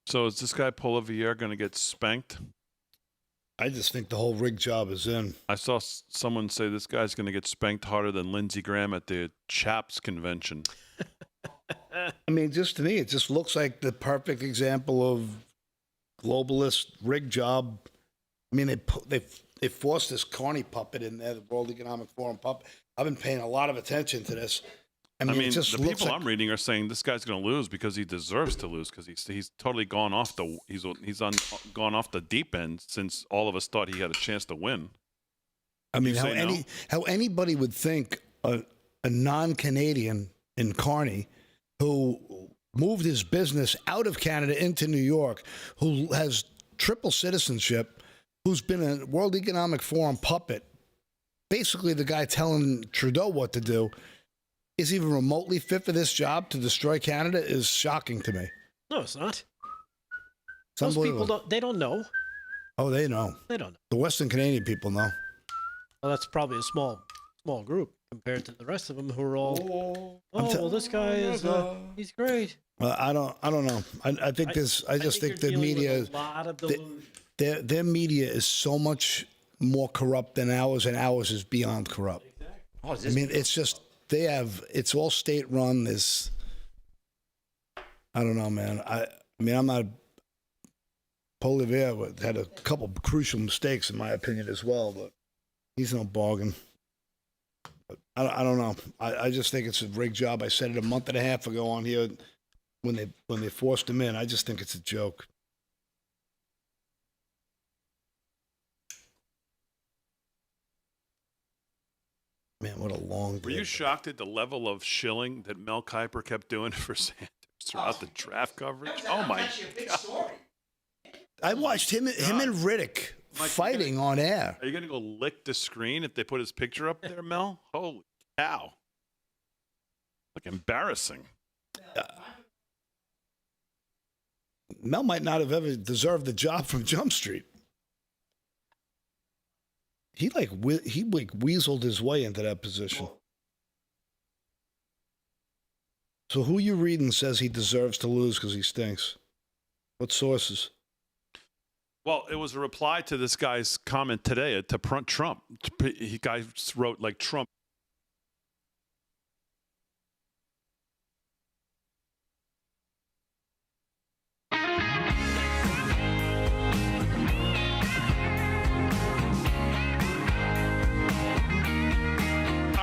So is this guy Poilievre going to get spanked? I just think the whole rig job is in. I saw someone say this guy's going to get spanked harder than Lindsey Graham at the Chaps convention. Just to me, it just looks like the perfect example of globalist rig job. They forced this Carney puppet in there, the World Economic Forum puppet. I've been paying a lot of attention to this. It just the people I'm reading are saying this guy's going to lose because he deserves to lose, because he's totally gone off gone off the deep end since all of us thought he had a chance to win. How anybody would think a non-Canadian in Carney who moved his business out of Canada into New York, who has triple citizenship, who's been a World Economic Forum puppet, basically the guy telling Trudeau what to do, is even remotely fit for this job to destroy Canada is shocking to me. No, it's not. It's Those people unbelievable. they don't know. Oh, they know. They don't know. The Western Canadian people know. Well, that's probably a small group compared to the rest of them who are all. Well, this guy is he's great. I don't know. I think this. I just think the media. A lot of delusion. Their media is so much more corrupt than ours, and ours is beyond corrupt. Oh, I mean, it's just it's all state run. This. I don't know, man. I mean, I'm not. Poilievre had a couple crucial mistakes, in my opinion, as well, but he's no bargain. But I don't know. I just think it's a rigged job. I said it a month and a half ago on here when they forced him in. I just think it's a joke. Man, what a long day. Were you shocked at the level of shilling that Mel Kiper kept doing for Sanders throughout the draft coverage? Oh, my God. I watched him and Riddick fighting on air. Are you going to go lick the screen if they put his picture up there, Mel? Holy cow. Like embarrassing. Mel might not have ever deserved the job from Jump Street. He weaseled his way into that position. So who you reading says he deserves to lose because he stinks? What sources? Well, it was a reply to this guy's comment today to Trump. He guy wrote like Trump. All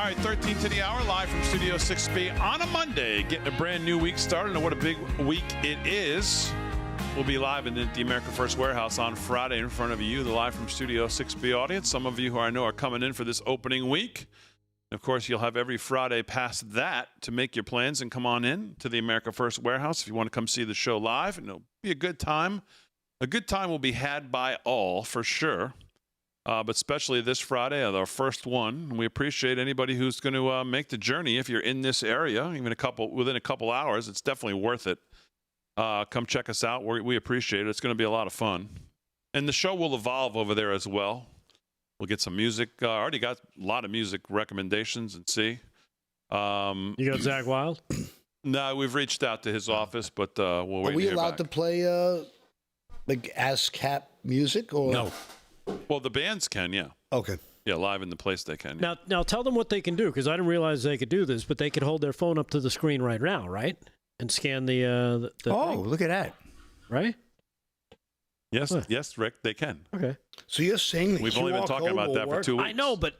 right, 13 to the hour, live from Studio 6B on a Monday, getting a brand new week started, and what a big week it is. We'll be live in the America First Warehouse on Friday in front of you, the live from Studio 6B audience. Some of you who I know are coming in for this opening week. And of course, you'll have every Friday past that to make your plans and come on in to the America First Warehouse if you want to come see the show live. And it'll be a good time. A good time will be had by all, for sure. But especially this Friday, our first one. And we appreciate anybody who's going to make the journey. If you're in this area, even within a couple hours, it's definitely worth it. Come check us out. We appreciate it. It's going to be a lot of fun. And the show will evolve over there as well. We'll get some music. Already got a lot of music recommendations and see. You got Zach Wild? No, we've reached out to his office, but we'll wait. Are we allowed to play like ASCAP music or no? Well, the bands can, yeah. Okay. Yeah, live in the place they can. Yeah. Now tell them what they can do, because I didn't realize they could do this, but they could hold their phone up to the screen right now, right? And scan the oh, thing. Look at that. Right? Yes, Rick, they can. Okay. So you're saying we've only been talking about that for 2 weeks. I know, but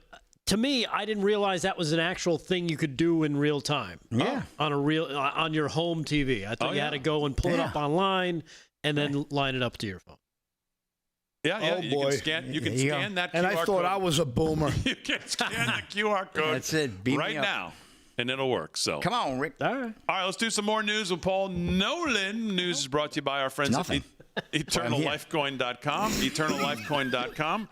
to me, I didn't realize that was an actual thing you could do in real time. Yeah. On your home TV. I thought you had to go and pull it up online and then line it up to your phone. Yeah, you boy. You can scan that QR and I thought code. I was a boomer. You can scan the QR code. That's it. Beam right me up. now. And it'll work. So come on, Rick. All right. All right, let's do some more news with Paul Nolan. News is brought to you by our friends at EternalLifeCoin.com. EternalLifeCoin.com.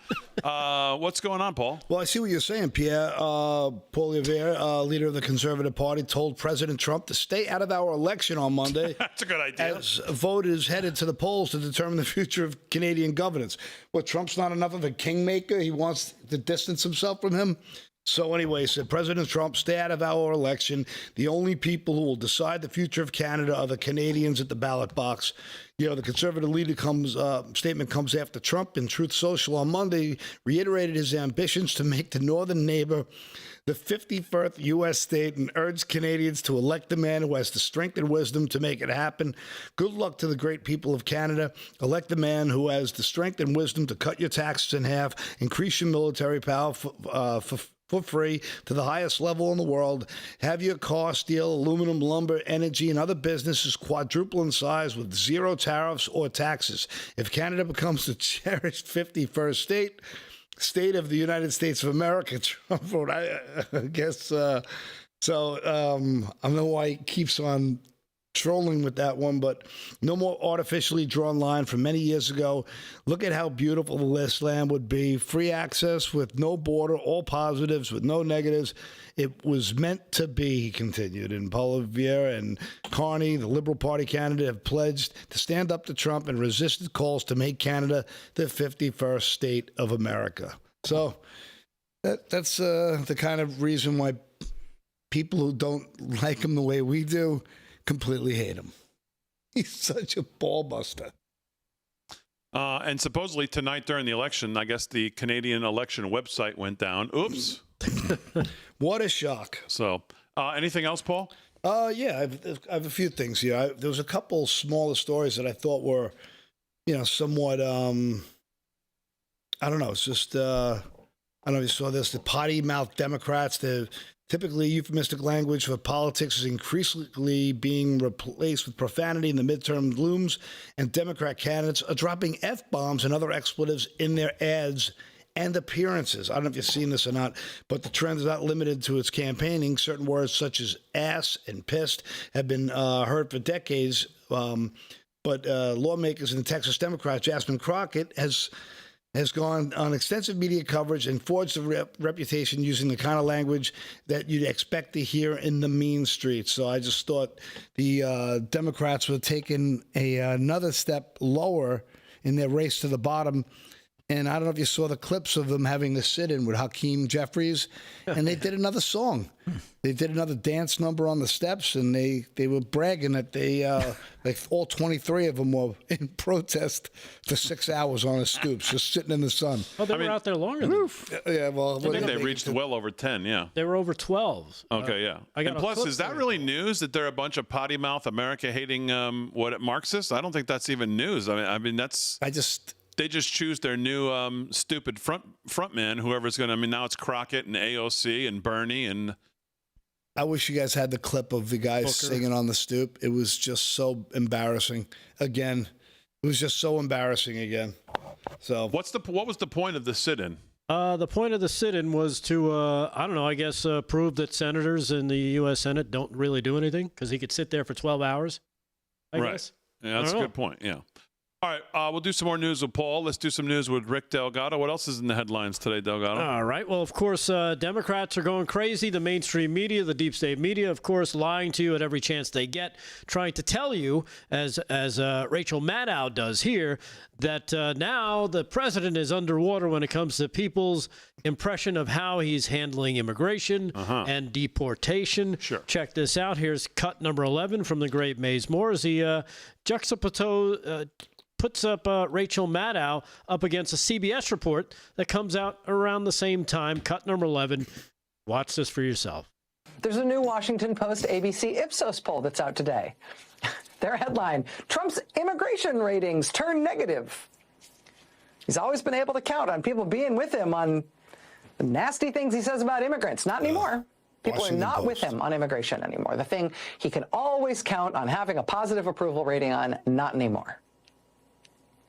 What's going on, Paul? Well, I see what you're saying, Pierre. Poilievre, leader of the Conservative Party, told President Trump to stay out of our election on Monday. That's a good idea. As voters headed to the polls to determine the future of Canadian governance. What, Trump's not enough of a kingmaker? He wants to distance himself from him? So anyway, said President Trump, stay out of our election. The only people who will decide the future of Canada are the Canadians at the ballot box. You know, the Conservative leader statement comes after Trump in Truth Social on Monday reiterated his ambitions to make the northern neighbor the 51st U.S. state and urged Canadians to elect the man who has the strength and wisdom to make it happen. Good luck to the great people of Canada. Elect the man who has the strength and wisdom to cut your taxes in half, increase your military power for free to the highest level in the world. Have your car, steel, aluminum, lumber, energy, and other businesses quadruple in size with zero tariffs or taxes. If Canada becomes the cherished 51st state of the United States of America, Trump wrote, I guess, I don't know why he keeps on trolling with that one, but no more artificially drawn line from many years ago. Look at how beautiful this land would be. Free access with no border, all positives with no negatives. It was meant to be, he continued. And Paulo Vieira and Carney, the Liberal Party candidate, have pledged to stand up to Trump and resisted calls to make Canada the 51st state of America. So that's the kind of reason why people who don't like him the way we do completely hate him. He's such a ball buster. And supposedly tonight during the election, I guess the Canadian election website went down. Oops. What a shock. So anything else, Paul? Yeah, I have a few things here. There was a couple smaller stories that I thought were, somewhat, I don't know. It's just, I don't know if you saw this. The potty-mouthed Democrats, the typically euphemistic language for politics is increasingly being replaced with profanity in the midterm looms, and Democrat candidates are dropping F-bombs and other expletives in their ads and appearances. I don't know if you've seen this or not, but the trend is not limited to its campaigning. Certain words such as ass and pissed have been heard for decades, but lawmakers in the Texas Democrats, Jasmine Crockett, has gone on extensive media coverage and forged a reputation using the kind of language that you'd expect to hear in the mean streets. So I just thought the Democrats were taking another step lower in their race to the bottom. And I don't know if you saw the clips of them having the sit-in with Hakeem Jeffries, and they did another song. They did another dance number on the steps, and they were bragging that they, like all 23 of them were in protest for 6 hours on the stoops, just sitting in the sun. Oh, they were out there longer than Yeah, well, I think they reached well over 10, yeah. They were over 12. Okay, yeah. And plus, is that really news that they're a bunch of potty mouth America-hating Marxists? I don't think that's even news. I mean, that's... They just choose their new stupid front man, whoever's going to. I mean, now it's Crockett and AOC and Bernie and. I wish you guys had the clip of the guys singing on the stoop. It was just so embarrassing. Again, it was just so embarrassing again. So what was the point of the sit-in? The point of the sit-in was to, I don't know, I guess prove that senators in the U.S. Senate don't really do anything because he could sit there for 12 hours. I guess. Yeah, that's a good point. Yeah. All right, we'll do some more news with Paul. Let's do some news with Rick Delgado. What else is in the headlines today, Delgado? All right. Well, of course, Democrats are going crazy. The mainstream media, the deep state media, of course, lying to you at every chance they get, trying to tell you, as Rachel Maddow does here, that now the president is underwater when it comes to people's impression of how he's handling immigration and deportation. Sure. Check this out. Here's cut number 11 from the great Maze Moore as he puts up Rachel Maddow up against a CBS report that comes out around the same time. Cut number 11. Watch this for yourself. There's a new Washington Post ABC Ipsos poll that's out today. Their headline, Trump's immigration ratings turn negative. He's always been able to count on people being with him on the nasty things he says about immigrants. Not anymore. People are not with him on immigration anymore. The thing he can always count on having a positive approval rating on, not anymore.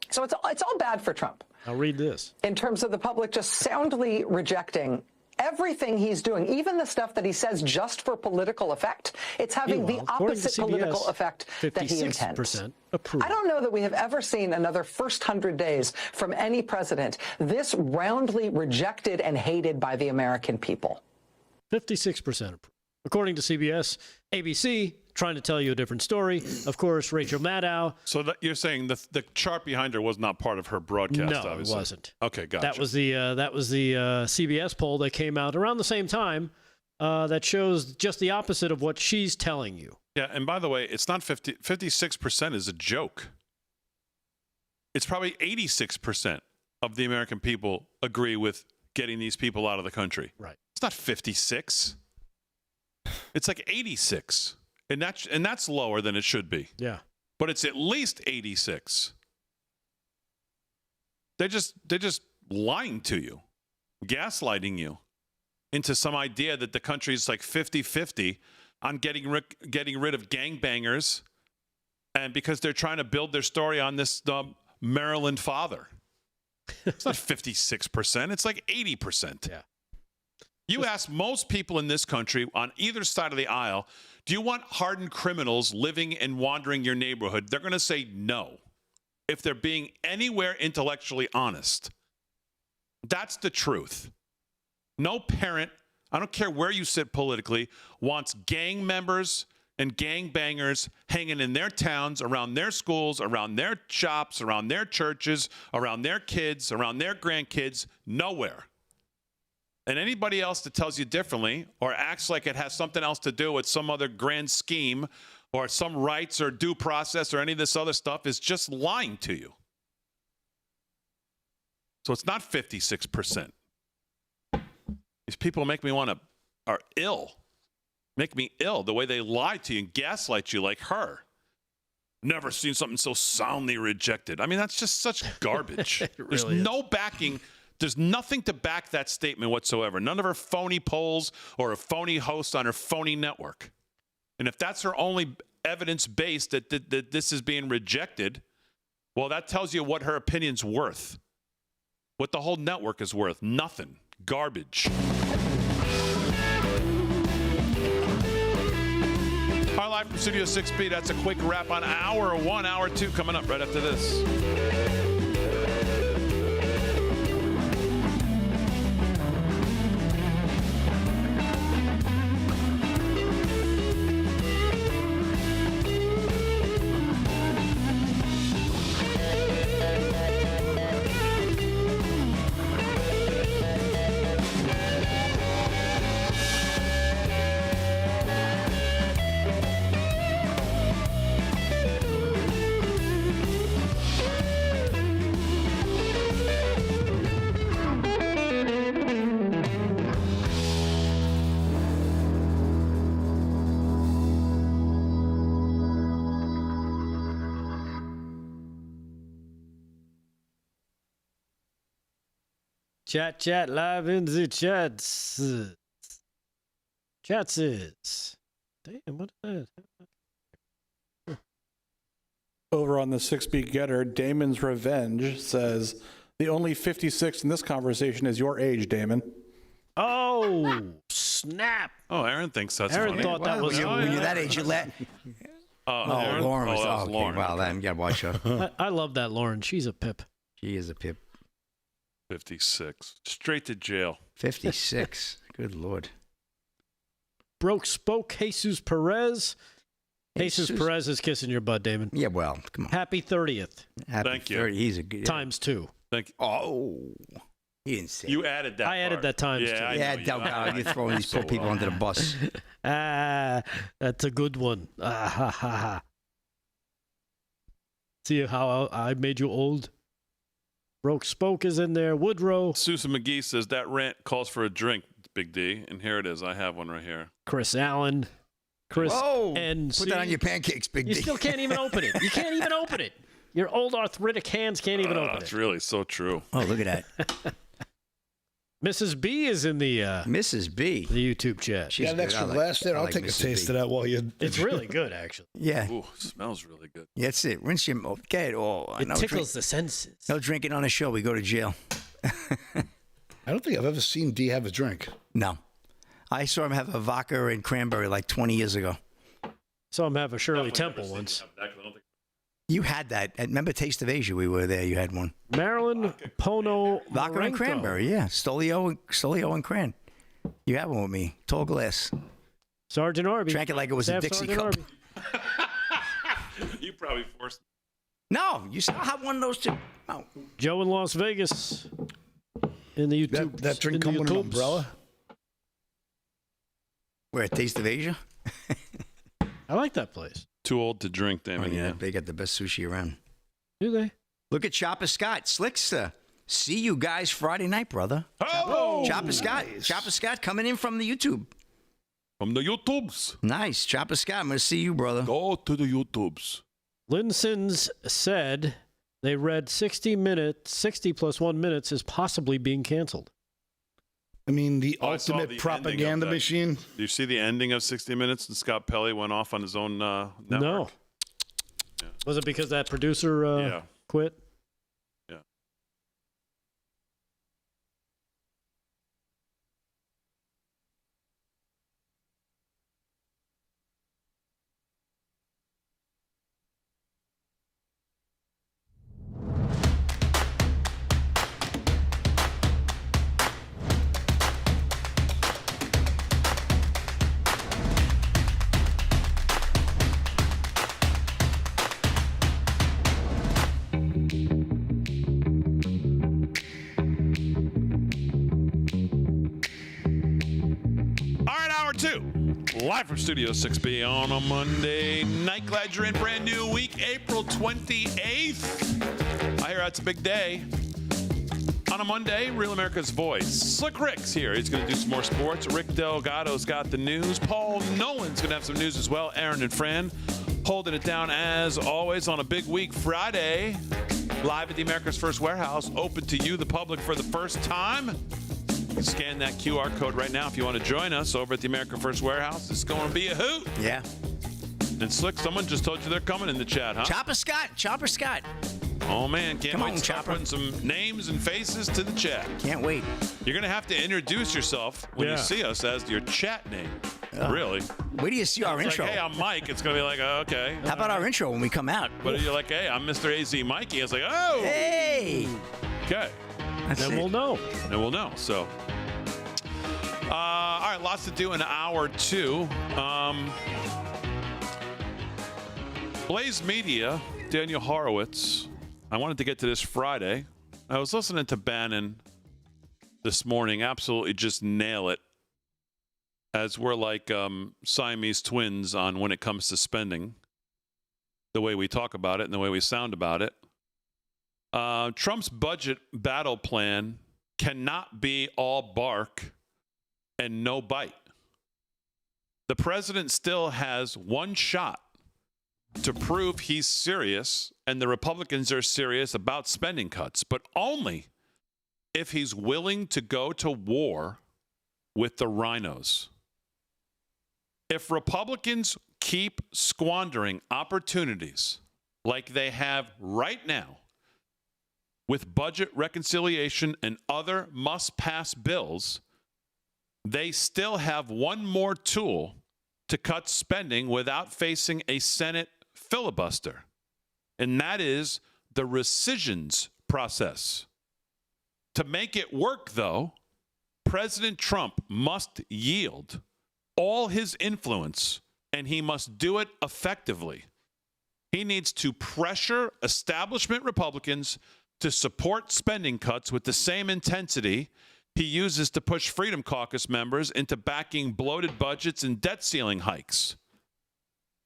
So it's all bad for Trump. I'll read this. In terms of the public just soundly rejecting everything he's doing, even the stuff that he says just for political effect, it's having the opposite political effect that he intends. Approve. I don't know that we have ever seen another first 100 days from any president this roundly rejected and hated by the American people. 56% approve. According to CBS, ABC trying to tell you a different story. Of course, Rachel Maddow. So you're saying the chart behind her was not part of her broadcast? No, obviously. It wasn't. Okay, gotcha. That was the CBS poll that came out around the same time that shows just the opposite of what she's telling you. Yeah, and by the way, it's not 56% is a joke. It's probably 86% of the American people agree with getting these people out of the country. Right. It's not 56. It's like 86. And that's lower than it should be. Yeah. But it's at least 86. They're just lying to you, gaslighting you into some idea that the country's like 50-50 on getting rid of gangbangers, and because they're trying to build their story on this Maryland father. It's not 56%. It's like 80%. Yeah. You ask most people in this country on either side of the aisle, do you want hardened criminals living and wandering your neighborhood? They're going to say no if they're being anywhere intellectually honest. That's the truth. No parent, I don't care where you sit politically, wants gang members and gang bangers hanging in their towns, around their schools, around their shops, around their churches, around their kids, around their grandkids, nowhere. And anybody else that tells you differently or acts like it has something else to do with some other grand scheme or some rights or due process or any of this other stuff is just lying to you. So it's not 56%. These people make me are ill. Make me ill the way they lie to you and gaslight you like her. Never seen something so soundly rejected. I mean, that's just such garbage. There's no backing. There's nothing to back that statement whatsoever. None of her phony polls or a phony host on her phony network. And if that's her only evidence based that this is being rejected, well, that tells you what her opinion's worth. What the whole network is worth. Nothing. Garbage. Our live from Studio 6B. That's a quick wrap on hour 1, hour 2 coming up right after this. Chat, live in the chats. Chatses. Damn, what is that? Over on the 6B Getter, Damon's Revenge says, the only 56 in this conversation is your age, Damon. Oh, snap. Oh, Aaron thinks that's Aaron funny. thought that was when you're that age, you let. Lauren was. that was Okay, Lauren. wow, then you gotta watch her. I love that Lauren. She's a pip. She is a pip. 56. Straight to jail. 56. Good Lord. Broke spoke Jesus Perez. Jesus Perez is kissing your butt, Damon. Yeah, well, come on. Happy 30th. Happy Thank you. 30. He's a good. Times 2. Thank you. Oh, he didn't say. You added that. I added that times 2. You're throwing these poor people under the bus. That's a good one. Ha ha ha. See how I made you old? Broke spoke is in there. Woodrow. Susan McGee says that rant calls for a drink, Big D. And here it is. I have one right here. Chris Allen. Chris and put that on your pancakes, Big D. You still can't even open it. You can't even open it. Your old arthritic hands can't even open it. It's really so true. Oh, look at that. Mrs. B is in the Mrs. B. The YouTube chat. Got an extra glass there? I'll take a taste of that while you. It's really good, actually. Yeah. Ooh, it smells really good. Yeah, that's it. Rinse your mouth. Get it all. It tickles the senses. No drinking on a show. We go to jail. I don't think I've ever seen D have a drink. No. I saw him have a vodka and cranberry like 20 years ago. Saw him have a Shirley Temple once. You had that. Remember Taste of Asia? We were there. You had one. Marilyn Pono Vodka and cranberry, yeah. Stolio and cran. You had one with me. Tall glass. Sergeant Arby. Drank it like it was a Dixie cup. You probably forced me. No, you still have one of those two. Oh. Joe in Las Vegas. In the YouTube. That drink come with an umbrella? Where, Taste of Asia? I like that place. Too old to drink, Damon. Oh, yeah, they got the best sushi around. Do they? Look at Chopper Scott. Slickster. See you guys Friday night, brother. Oh! Chopper Scott. Chopper Scott coming in from the YouTube. From the YouTubes. Nice. Chopper Scott, I'm going to see you, brother. Go to the YouTubes. Linsons said they read 60 plus 1 minutes is possibly being canceled. I mean, the ultimate propaganda machine. Do you see the ending of 60 Minutes and Scott Pelley went off on his own network? No. Yeah. Was it because that producer quit? Yeah. Live from Studio 6B on a Monday night. Glad you're in. Brand new week, April 28th. I hear that's a big day. On a Monday, Real America's Voice. Slick Rick's here. He's going to do some more sports. Rick Delgado's got the news. Paul Nolan's going to have some news as well. Aaron and Fran holding it down as always on a big week. Friday, live at the America's First Warehouse. Open to you, the public, for the first time. You can scan that QR code right now if you want to join us over at the America First Warehouse. It's going to be a hoot. Yeah. And Slick, someone just told you they're coming in the chat, huh? Chopper Scott. Oh, man. Can't wait to start Chopper. putting some names and faces to the chat. Can't wait. You're going to have to introduce yourself when you see us as your chat name. Really. Where do you see our intro? Like, hey, I'm Mike. It's going to be like, oh, okay. How about our intro when we come out? But you're like, hey, I'm Mr. AZ Mikey. It's like, oh. Hey. Okay. Then we'll know. Then we'll know. So, all right, lots to do in hour two. Blaze Media, Daniel Horowitz. I wanted to get to this Friday. I was listening to Bannon this morning. Absolutely just nail it. As we're like Siamese twins on when it comes to spending. The way we talk about it and the way we sound about it. Trump's budget battle plan cannot be all bark and no bite. The president still has one shot to prove he's serious and the Republicans are serious about spending cuts, but only if he's willing to go to war with the rhinos. If Republicans keep squandering opportunities like they have right now with budget reconciliation and other must-pass bills, they still have one more tool to cut spending without facing a Senate filibuster, and that is the rescissions process. To make it work, though, President Trump must yield all his influence, and he must do it effectively. He needs to pressure establishment Republicans to support spending cuts with the same intensity he uses to push Freedom Caucus members into backing bloated budgets and debt ceiling hikes.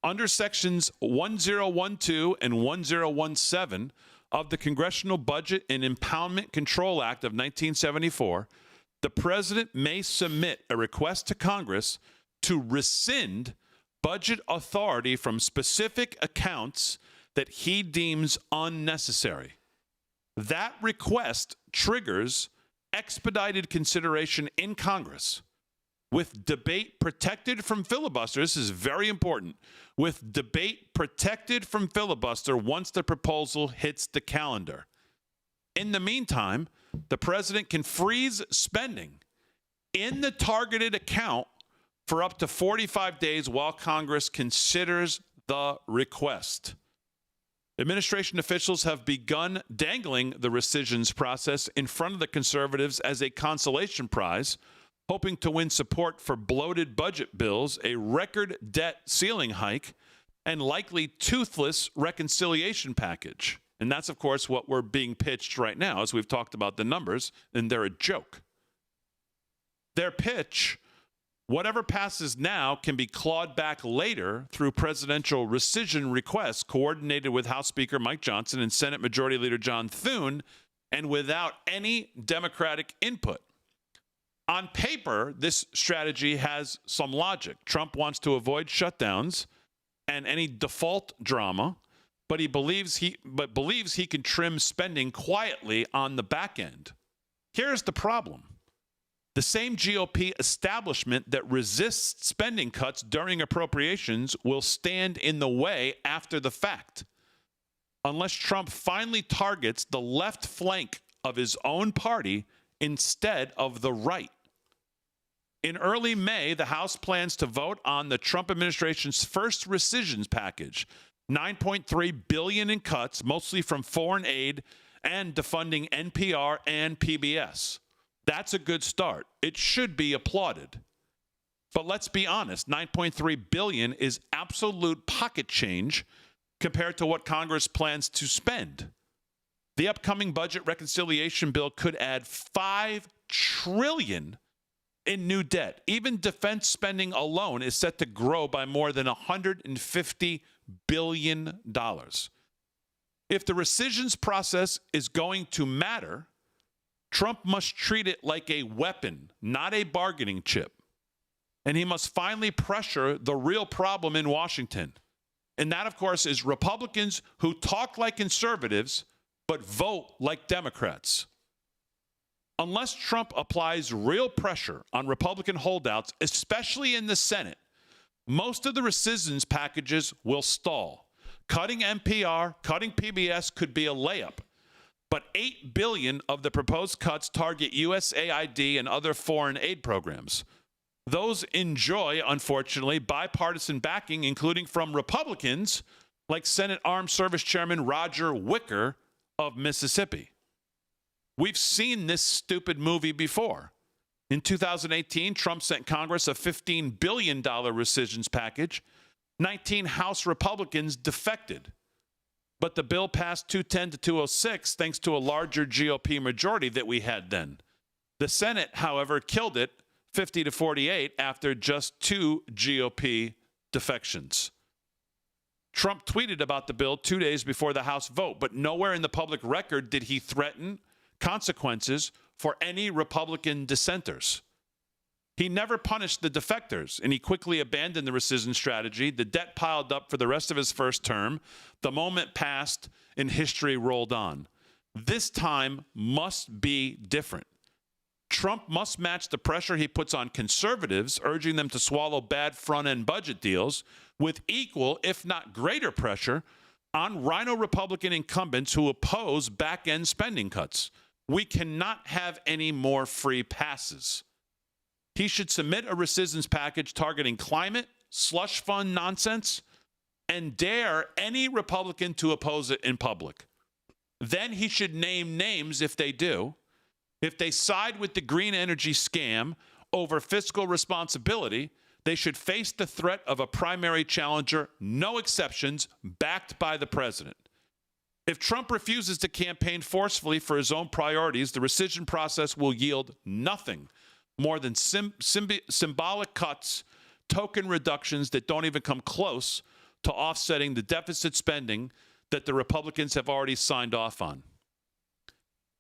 Under sections 1012 and 1017 of the Congressional Budget and Impoundment Control Act of 1974, the president may submit a request to Congress to rescind budget authority from specific accounts that he deems unnecessary. That request triggers expedited consideration in Congress with debate protected from filibuster. This is very important. With debate protected from filibuster once the proposal hits the calendar. In the meantime, the president can freeze spending in the targeted account for up to 45 days while Congress considers the request. Administration officials have begun dangling the rescissions process in front of the conservatives as a consolation prize, hoping to win support for bloated budget bills, a record debt ceiling hike, and likely toothless reconciliation package. And that's, of course, what we're being pitched right now, as we've talked about the numbers, and they're a joke. Their pitch, whatever passes now can be clawed back later through presidential rescission requests coordinated with House Speaker Mike Johnson and Senate Majority Leader John Thune, and without any Democratic input. On paper, this strategy has some logic. Trump wants to avoid shutdowns and any default drama, but believes he can trim spending quietly on the back end. Here's the problem. The same GOP establishment that resists spending cuts during appropriations will stand in the way after the fact. Unless Trump finally targets the left flank of his own party instead of the right. In early May, the House plans to vote on the Trump administration's first rescissions package, $9.3 billion in cuts, mostly from foreign aid and defunding NPR and PBS. That's a good start. It should be applauded. But let's be honest, $9.3 billion is absolute pocket change compared to what Congress plans to spend. The upcoming budget reconciliation bill could add $5 trillion in new debt. Even defense spending alone is set to grow by more than $150 billion. If the rescissions process is going to matter, Trump must treat it like a weapon, not a bargaining chip. And he must finally pressure the real problem in Washington. And that, of course, is Republicans who talk like conservatives but vote like Democrats. Unless Trump applies real pressure on Republican holdouts, especially in the Senate, most of the rescissions packages will stall. Cutting NPR, cutting PBS could be a layup. But $8 billion of the proposed cuts target USAID and other foreign aid programs. Those enjoy, unfortunately, bipartisan backing, including from Republicans like Senate Armed Service Chairman Roger Wicker of Mississippi. We've seen this stupid movie before. In 2018, Trump sent Congress a $15 billion rescissions package. 19 House Republicans defected. But the bill passed 210 to 206 thanks to a larger GOP majority that we had then. The Senate, however, killed it 50 to 48 after just 2 GOP defections. Trump tweeted about the bill 2 days before the House vote, but nowhere in the public record did he threaten consequences for any Republican dissenters. He never punished the defectors, and he quickly abandoned the rescission strategy. The debt piled up for the rest of his first term. The moment passed, and history rolled on. This time must be different. Trump must match the pressure he puts on conservatives, urging them to swallow bad front-end budget deals, with equal, if not greater, pressure on Rhino Republican incumbents who oppose back-end spending cuts. We cannot have any more free passes. He should submit a rescissions package targeting climate, slush fund nonsense, and dare any Republican to oppose it in public. Then he should name names if they do. If they side with the green energy scam over fiscal responsibility, they should face the threat of a primary challenger, no exceptions, backed by the president. If Trump refuses to campaign forcefully for his own priorities, the rescission process will yield nothing more than symbolic cuts, token reductions that don't even come close to offsetting the deficit spending that the Republicans have already signed off on.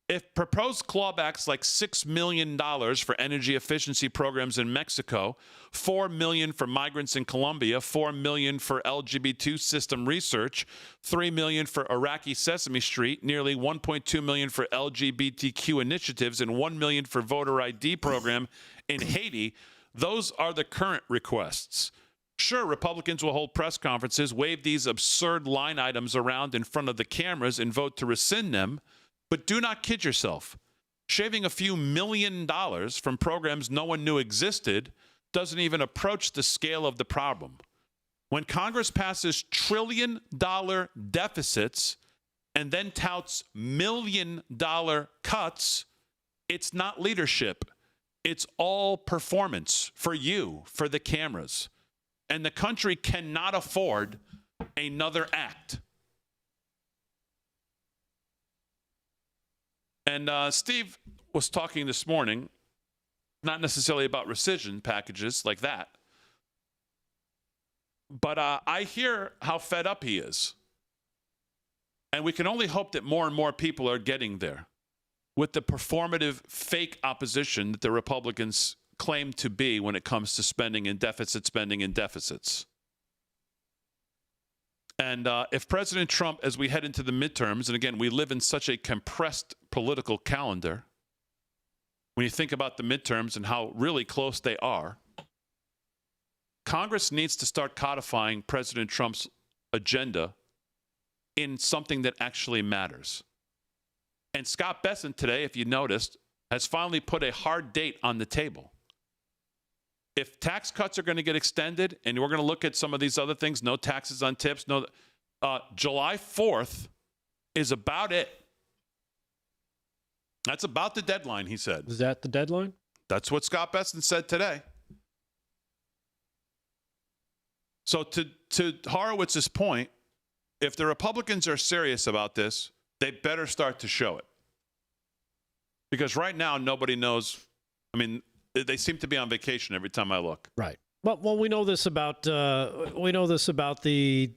If proposed clawbacks like $6 million for energy efficiency programs in Mexico, $4 million for migrants in Colombia, $4 million for LGBT system research, $3 million for Iraqi Sesame Street, nearly $1.2 million for LGBTQ initiatives, and $1 million for voter ID program in Haiti, those are the current requests. Sure, Republicans will hold press conferences, wave these absurd line items around in front of the cameras, and vote to rescind them. But do not kid yourself. Shaving a few $1 million from programs no one knew existed doesn't even approach the scale of the problem. When Congress passes trillion-dollar deficits and then touts million-dollar cuts, it's not leadership. It's all performance for you, for the cameras. And the country cannot afford another act. And Steve was talking this morning, not necessarily about rescission packages like that, but I hear how fed up he is. And we can only hope that more and more people are getting there with the performative fake opposition that the Republicans claim to be when it comes to spending and deficits. And if President Trump, as we head into the midterms, and again, we live in such a compressed political calendar, when you think about the midterms and how really close they are, Congress needs to start codifying President Trump's agenda in something that actually matters. And Scott Bessent today, if you noticed, has finally put a hard date on the table. If tax cuts are going to get extended, and we're going to look at some of these other things, no taxes on tips, July 4th is about it. That's about the deadline, he said. Is that the deadline? That's what Scott Bessent said today. So to Horowitz's point, if the Republicans are serious about this, they better start to show it. Because right now, nobody knows. I mean, They seem to be on vacation every time I look. Right. Well, we know this about the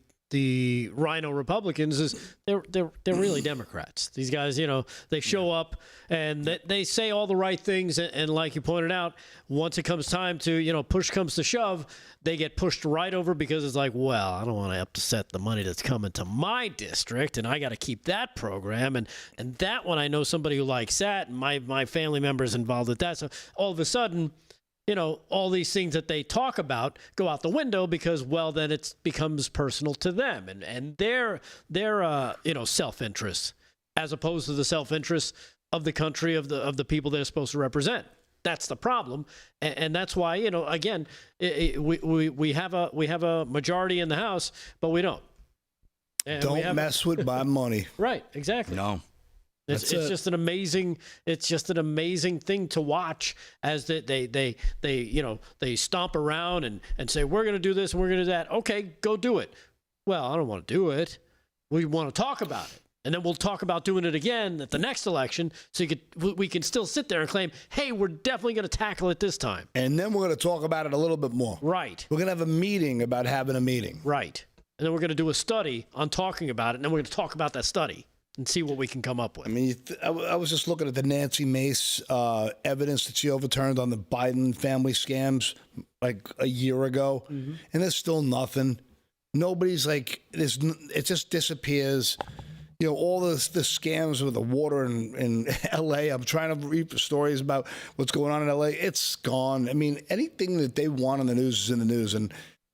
Rhino Republicans is they're really Democrats. These guys, they show up and they say all the right things, and like you pointed out, once it comes time to push comes to shove, they get pushed right over because it's like, well, I don't want to upset the money that's coming to my district, and I got to keep that program, and that one I know somebody who likes that, and my family members involved with that, so all of a sudden, all these things that they talk about go out the window because, well, then it becomes personal to them and their self-interest, as opposed to the self-interest of the country, of the people they're supposed to represent. That's the problem, and that's why again, we have a majority in the House, but we don't. And don't mess with my money. Right? Exactly. No. It's just an amazing thing to watch as they stomp around and say, we're going to do this and we're going to do that. Okay, go do it. Well, I don't want to do it. We want to talk about it. And then we'll talk about doing it again at the next election, so we can still sit there and claim, hey, we're definitely going to tackle it this time. And then we're going to talk about it a little bit more. Right. We're going to have a meeting about having a meeting. Right. And then we're going to do a study on talking about it, and then we're going to talk about that study and see what we can come up with. I mean, I was just looking at the Nancy Mace evidence that she overturned on the Biden family scams like a year ago, and there's still nothing. Nobody's like, it just disappears. All the scams with the water in L.A. I'm trying to read stories about what's going on in L.A. It's gone. I mean, anything that they want in the news is in the news. And,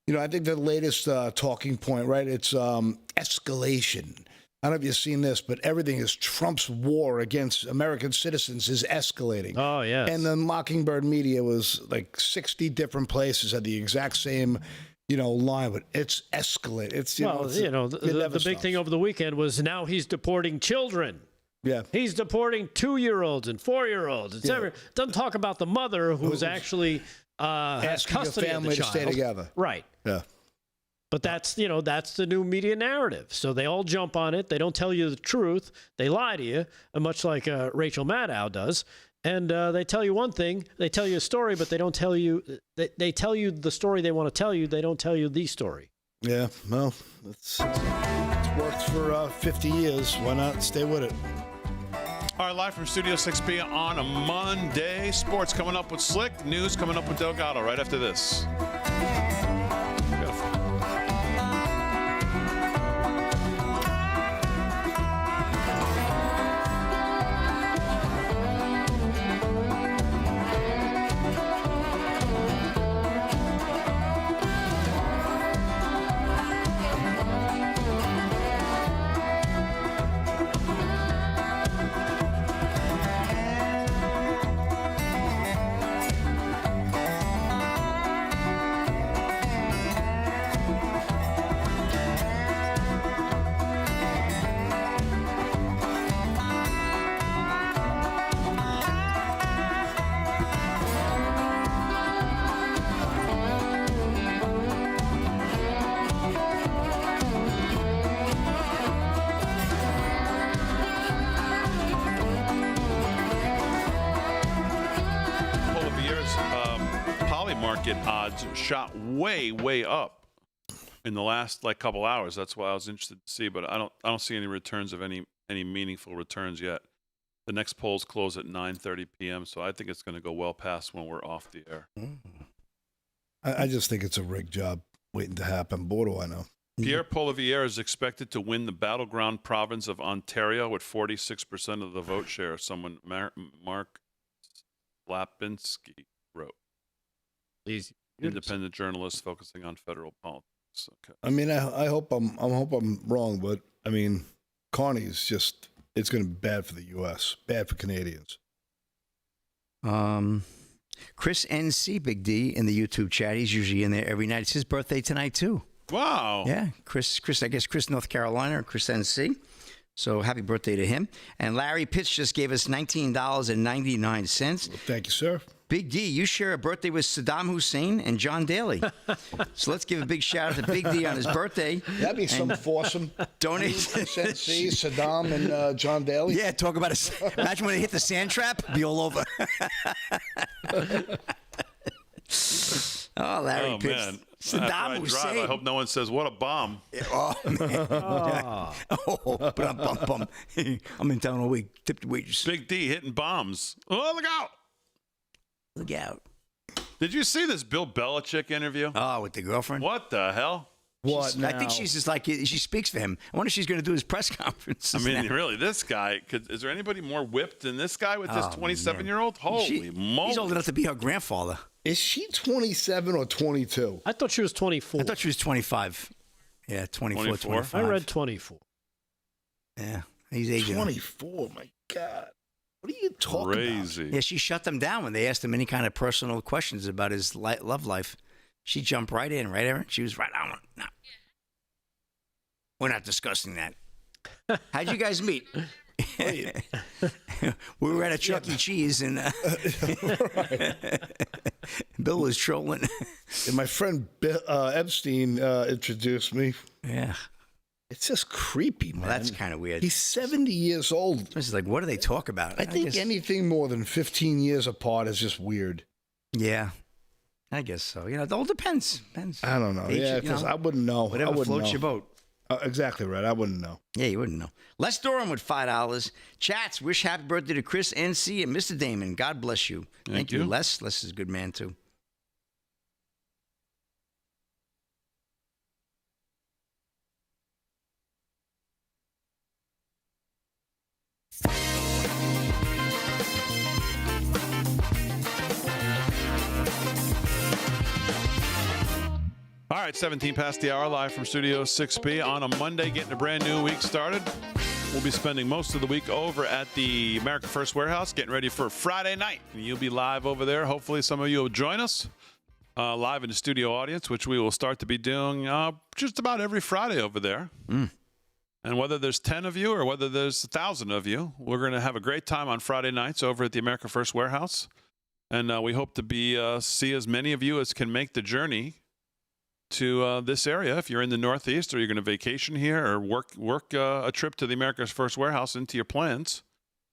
I think the latest talking point, right, it's escalation. I don't know if you've seen this, but everything is Trump's war against American citizens is escalating. Oh, yes. And the Mockingbird media was like 60 different places had the exact same line, but it's escalated. It's the big thing over the weekend was now he's deporting children. Yeah, he's deporting 2-year-olds and 4-year-olds. Doesn't talk about the mother who's actually has custody of the child. To stay together. Right. Yeah. But that's the new media narrative. So they all jump on it. They don't tell you the truth. They lie to you, much like Rachel Maddow does. And they tell you one thing, they tell you a story, but they don't tell you. They tell you the story they want to tell you. They don't tell you the story. Yeah, well, it's worked for 50 years. Why not stay with it? All right, live from Studio 6B on a Monday. Sports coming up with Slick. News coming up with Delgado right after this. Market odds shot way up in the last couple hours. That's why I was interested to see, but I don't see any returns of any meaningful returns yet. The next polls close at 9:30 p.m., so I think it's going to go well past when we're off the air. I just think it's a rigged job waiting to happen. But what do I know? Pierre Poilievre is expected to win the battleground province of Ontario with 46% of the vote share. Someone, Mark Lapinski, wrote. Easy. Independent journalist focusing on federal politics. Okay. I mean, I hope I'm wrong, but I mean, Carney's just, it's going to be bad for the U.S., bad for Canadians. Chris NC, Big D, in the YouTube chat. He's usually in there every night. It's his birthday tonight, too. Wow. Yeah, Chris, I guess Chris, North Carolina, or Chris NC. So happy birthday to him. And Larry Pitts just gave us $19.99. Well, thank you, sir. Big D, you share a birthday with Saddam Hussein and John Daly. So let's give a big shout out to Big D on his birthday. That'd be some foursome. Donate. SNC, Saddam, and John Daly. Yeah, talk about it. Imagine when they hit the sand trap, be all over. Oh, Larry Oh, Pitts. man. Saddam After I Hussein. drive, I hope no one says, what a bomb. Oh, man. But I'm in town all week. Tip the waiters. Big D hitting bombs. Oh, look out. Look out. Did you see this Bill Belichick interview? Oh, with the girlfriend? What the hell? What now? I think she's just like, she speaks for him. I wonder if she's going to do his press conference. I mean, really, this guy, is there anybody more whipped than this guy with this 27-year-old? Holy moly. He's old enough to be her grandfather. Is she 27 or 22? I thought she was 24. I thought she was 25. Yeah, 24, 25. I read 24. Yeah, he's aging. 24, my God. What are you talking Crazy. Yeah, she shut them down when they asked him any kind of personal questions about his love life. She jumped right in, right, Erin? She was right on. No. We're not discussing that. How'd you guys meet? We were at a Chuck E. Cheese, and Bill was trolling. And my friend Epstein introduced me. Yeah. It's just creepy, man. Well, that's kind of weird. He's 70 years old. It's like, what do they talk about? I think guess, anything more than 15 years apart is just weird. Yeah, I guess so. You know, it all depends. I don't know. Yeah, because I wouldn't know. Whatever floats your boat. Exactly right. I wouldn't know. Yeah, you wouldn't know. Les Durham with $5. Chats, wish happy birthday to Chris NC and Mr. Damon. God bless you. Thank you, Les. Les is a good man, too. All right, 17 past the hour, live from Studio 6B on a Monday, getting a brand new week started. We'll be spending most of the week over at the America First Warehouse, getting ready for Friday night. You'll be live over there. Hopefully some of you will join us live in the studio audience, which we will start to be doing just about every Friday over there. And whether there's 10 of you or whether there's 1,000 of you, we're going to have a great time on Friday nights over at the America First Warehouse. And we hope to see as many of you as can make the journey to this area. If you're in the Northeast or you're going to vacation here or work a trip to the America's First Warehouse into your plans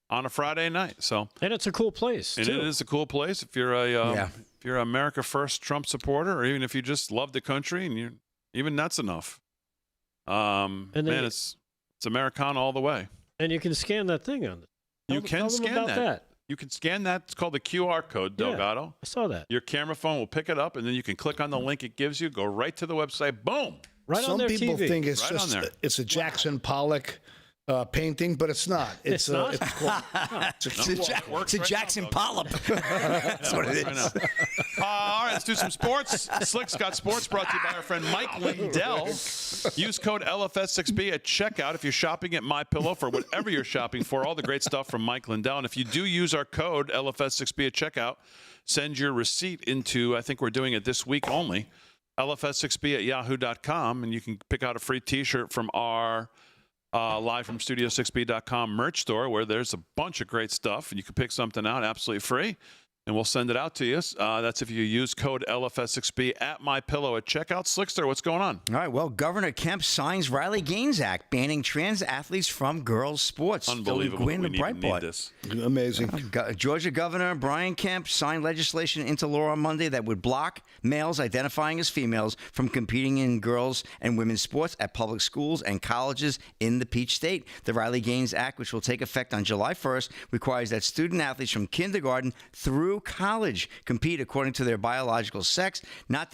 on a Friday night. And it's a cool place, and too. it is a cool place if you're if you're an America First Trump supporter, or even if you just love the country, and even that's enough. It's Americana all the way. And you can scan that thing on it. You can scan that. You can scan that. It's called the QR code, Delgado. Yeah, I saw that. Your camera phone will pick it up, and then you can click on the link it gives you, go right to the website, boom. Right on their TV. Some people think it's right just on there. it's a Jackson Pollock painting, but it's not. It's not? It's a Jackson Pollock. That's what it is. All right, let's do some sports. Slick's Got Sports, brought to you by our friend Mike Lindell. Use code LFS6B at checkout if you're shopping at MyPillow for whatever you're shopping for. All the great stuff from Mike Lindell. And if you do use our code LFS6B at checkout, send your receipt into, I think we're doing it this week only, LFS6B at yahoo.com, and you can pick out a free T-shirt from our live from Studio6B.com merch store, where there's a bunch of great stuff, and you can pick something out absolutely free, and we'll send it out to you. That's if you use code LFS6B at MyPillow at checkout. Slickster, what's going on? All right, well, Governor Kemp signs Riley Gaines Act, banning trans athletes from girls' sports. Unbelievable. Gwynn, We the need Breitbart. this. Amazing. Georgia Governor Brian Kemp signed legislation into law on Monday that would block males identifying as females from competing in girls' and women's sports at public schools and colleges in the Peach State. The Riley Gaines Act, which will take effect on July 1st, requires that student athletes from kindergarten through college compete according to their biological sex, not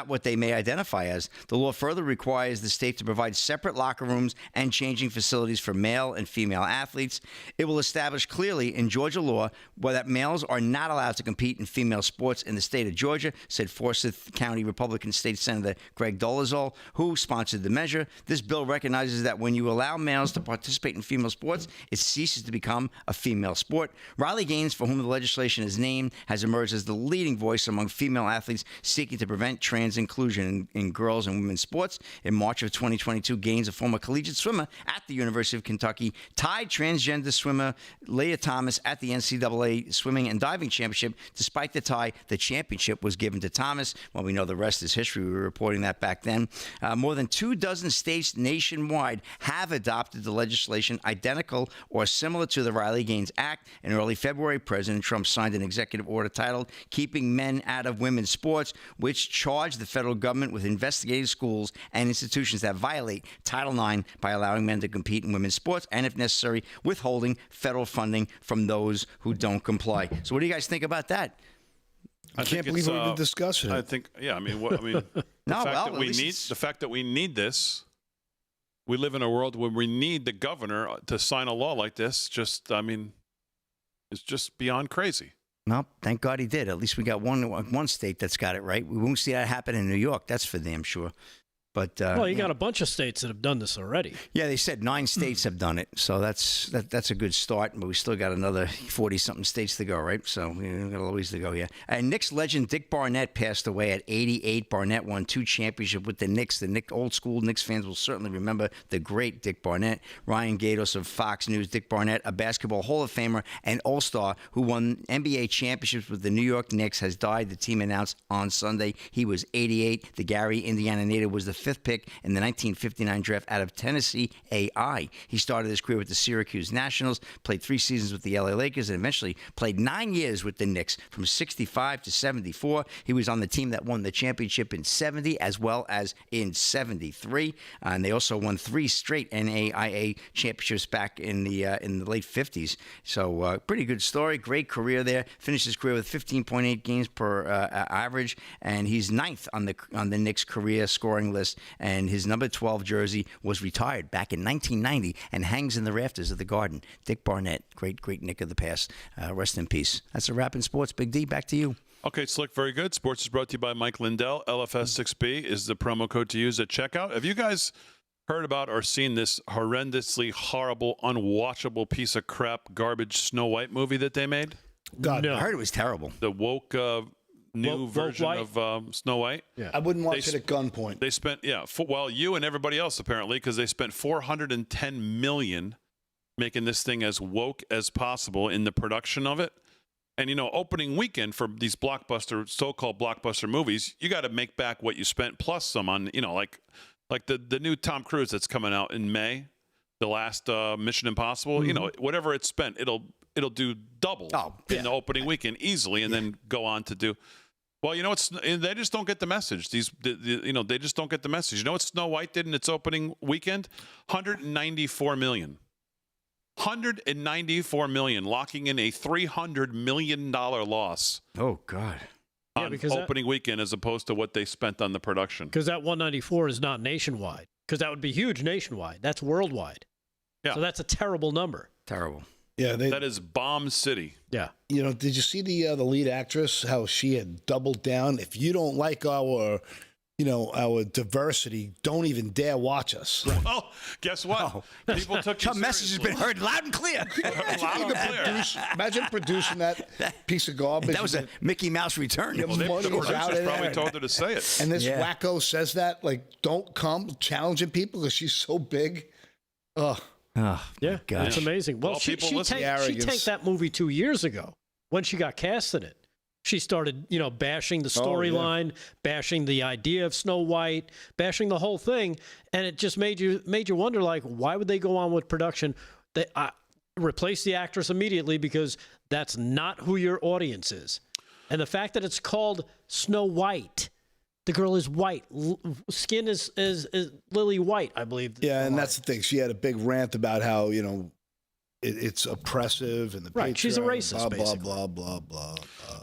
what they may identify as. The law further requires the state to provide separate locker rooms and changing facilities for male and female athletes. It will establish clearly in Georgia law that males are not allowed to compete in female sports in the state of Georgia, said Forsyth County Republican State Senator Greg Dolezal, who sponsored the measure. This bill recognizes that when you allow males to participate in female sports, it ceases to become a female sport. Riley Gaines, for whom the legislation is named, has emerged as the leading voice among female athletes seeking to prevent trans inclusion in girls and women's sports. In March of 2022, Gaines, a former collegiate swimmer at the University of Kentucky, tied transgender swimmer Leah Thomas at the NCAA Swimming and Diving Championship. Despite the tie, the championship was given to Thomas. Well, we know the rest is history. We were reporting that back then. More than 24 states nationwide have adopted the legislation identical or similar to the Riley-Gaines Act. In early February, President Trump signed an executive order titled Keeping Men Out of Women's Sports, which charged the federal government with investigating schools and institutions that violate Title IX by allowing men to compete in women's sports and, if necessary, withholding federal funding from those who don't comply. So what do you guys think about that? I can't believe we're even discussing it. I think, yeah, I mean, the fact that we need this, we live in a world where we need the governor to sign a law like this. It's just beyond crazy. Well, thank God he did. At least we got one state that's got it right. We won't see that happen in New York. That's for damn sure. But well, you got a bunch of states that have done this already. Yeah, they said 9 states have done it, so that's a good start. But we still got another 40-something states to go, right? So we got a ways to go here. And Knicks legend Dick Barnett passed away at 88. Barnett won 2 championships with the Knicks. The old school Knicks fans will certainly remember the great Dick Barnett. Ryan Gaidos of Fox News. Dick Barnett, a basketball Hall of Famer and All-Star who won NBA championships with the New York Knicks, has died. The team announced on Sunday he was 88. The Gary, Indiana native was the 5th pick in the 1959 draft out of Tennessee AI. He started his career with the Syracuse Nationals, played 3 seasons with the LA Lakers, and eventually played 9 years with the Knicks from 65 to 74. He was on the team that won the championship in 70 as well as in 73. And they also won 3 straight NAIA championships back in the late 50s. So pretty good story. Great career there. Finished his career with 15.8 games per average, and he's 9th on the Knicks career scoring list. And his number 12 jersey was retired back in 1990 and hangs in the rafters of the Garden. Dick Barnett, great Knick of the past. Rest in peace. That's a wrap in sports. Big D, back to you. Okay, Slick, very good. Sports is brought to you by Mike Lindell. LFS6B is the promo code to use at checkout. Have you guys heard about or seen this horrendously horrible, unwatchable piece of crap, garbage Snow White movie that they made? God, no. I heard it was terrible. The woke new version of Snow White. Yeah. I wouldn't watch it at gunpoint. They spent, you and everybody else apparently, because they spent $410 million making this thing as woke as possible in the production of it. And, opening weekend for these so-called blockbuster movies, you got to make back what you spent plus some on, like the new Tom Cruise that's coming out in May, the last Mission Impossible. Mm-hmm. Whatever it spent, it'll do double in the opening weekend easily, and then go on to do. Well, they just don't get the message. They just don't get the message. You know what Snow White did in its opening weekend? $194 million. $194 million, locking in a $300 million loss. Oh, God. On opening weekend as opposed to what they spent on the production. Because that 194 is not nationwide. Because that would be huge nationwide. That's worldwide. Yeah. So that's a terrible number. Terrible. Yeah, that is Bomb City. Yeah. Did you see the lead actress, how she had doubled down? If you don't like our diversity, don't even dare watch us. Well, guess what? People took the message has been heard loud and clear. Loud and clear. Imagine producing that piece of garbage. That was a Mickey Mouse return. The producers probably told her to say it. And this wacko says that, don't come, challenging people because she's so big. Ugh. Oh, yeah, it's amazing. Well, she tanked that movie 2 years ago when she got cast in it. She started, bashing the storyline, bashing the idea of Snow White, bashing the whole thing, and it just made you wonder, why would they go on with production? They replace the actress immediately because that's not who your audience is. And the fact that it's called Snow White. The girl is white. Skin is lily white, I believe. Yeah, and that's the thing. She had a big rant about how, it's oppressive and the right. She's a racist, blah, blah, blah. All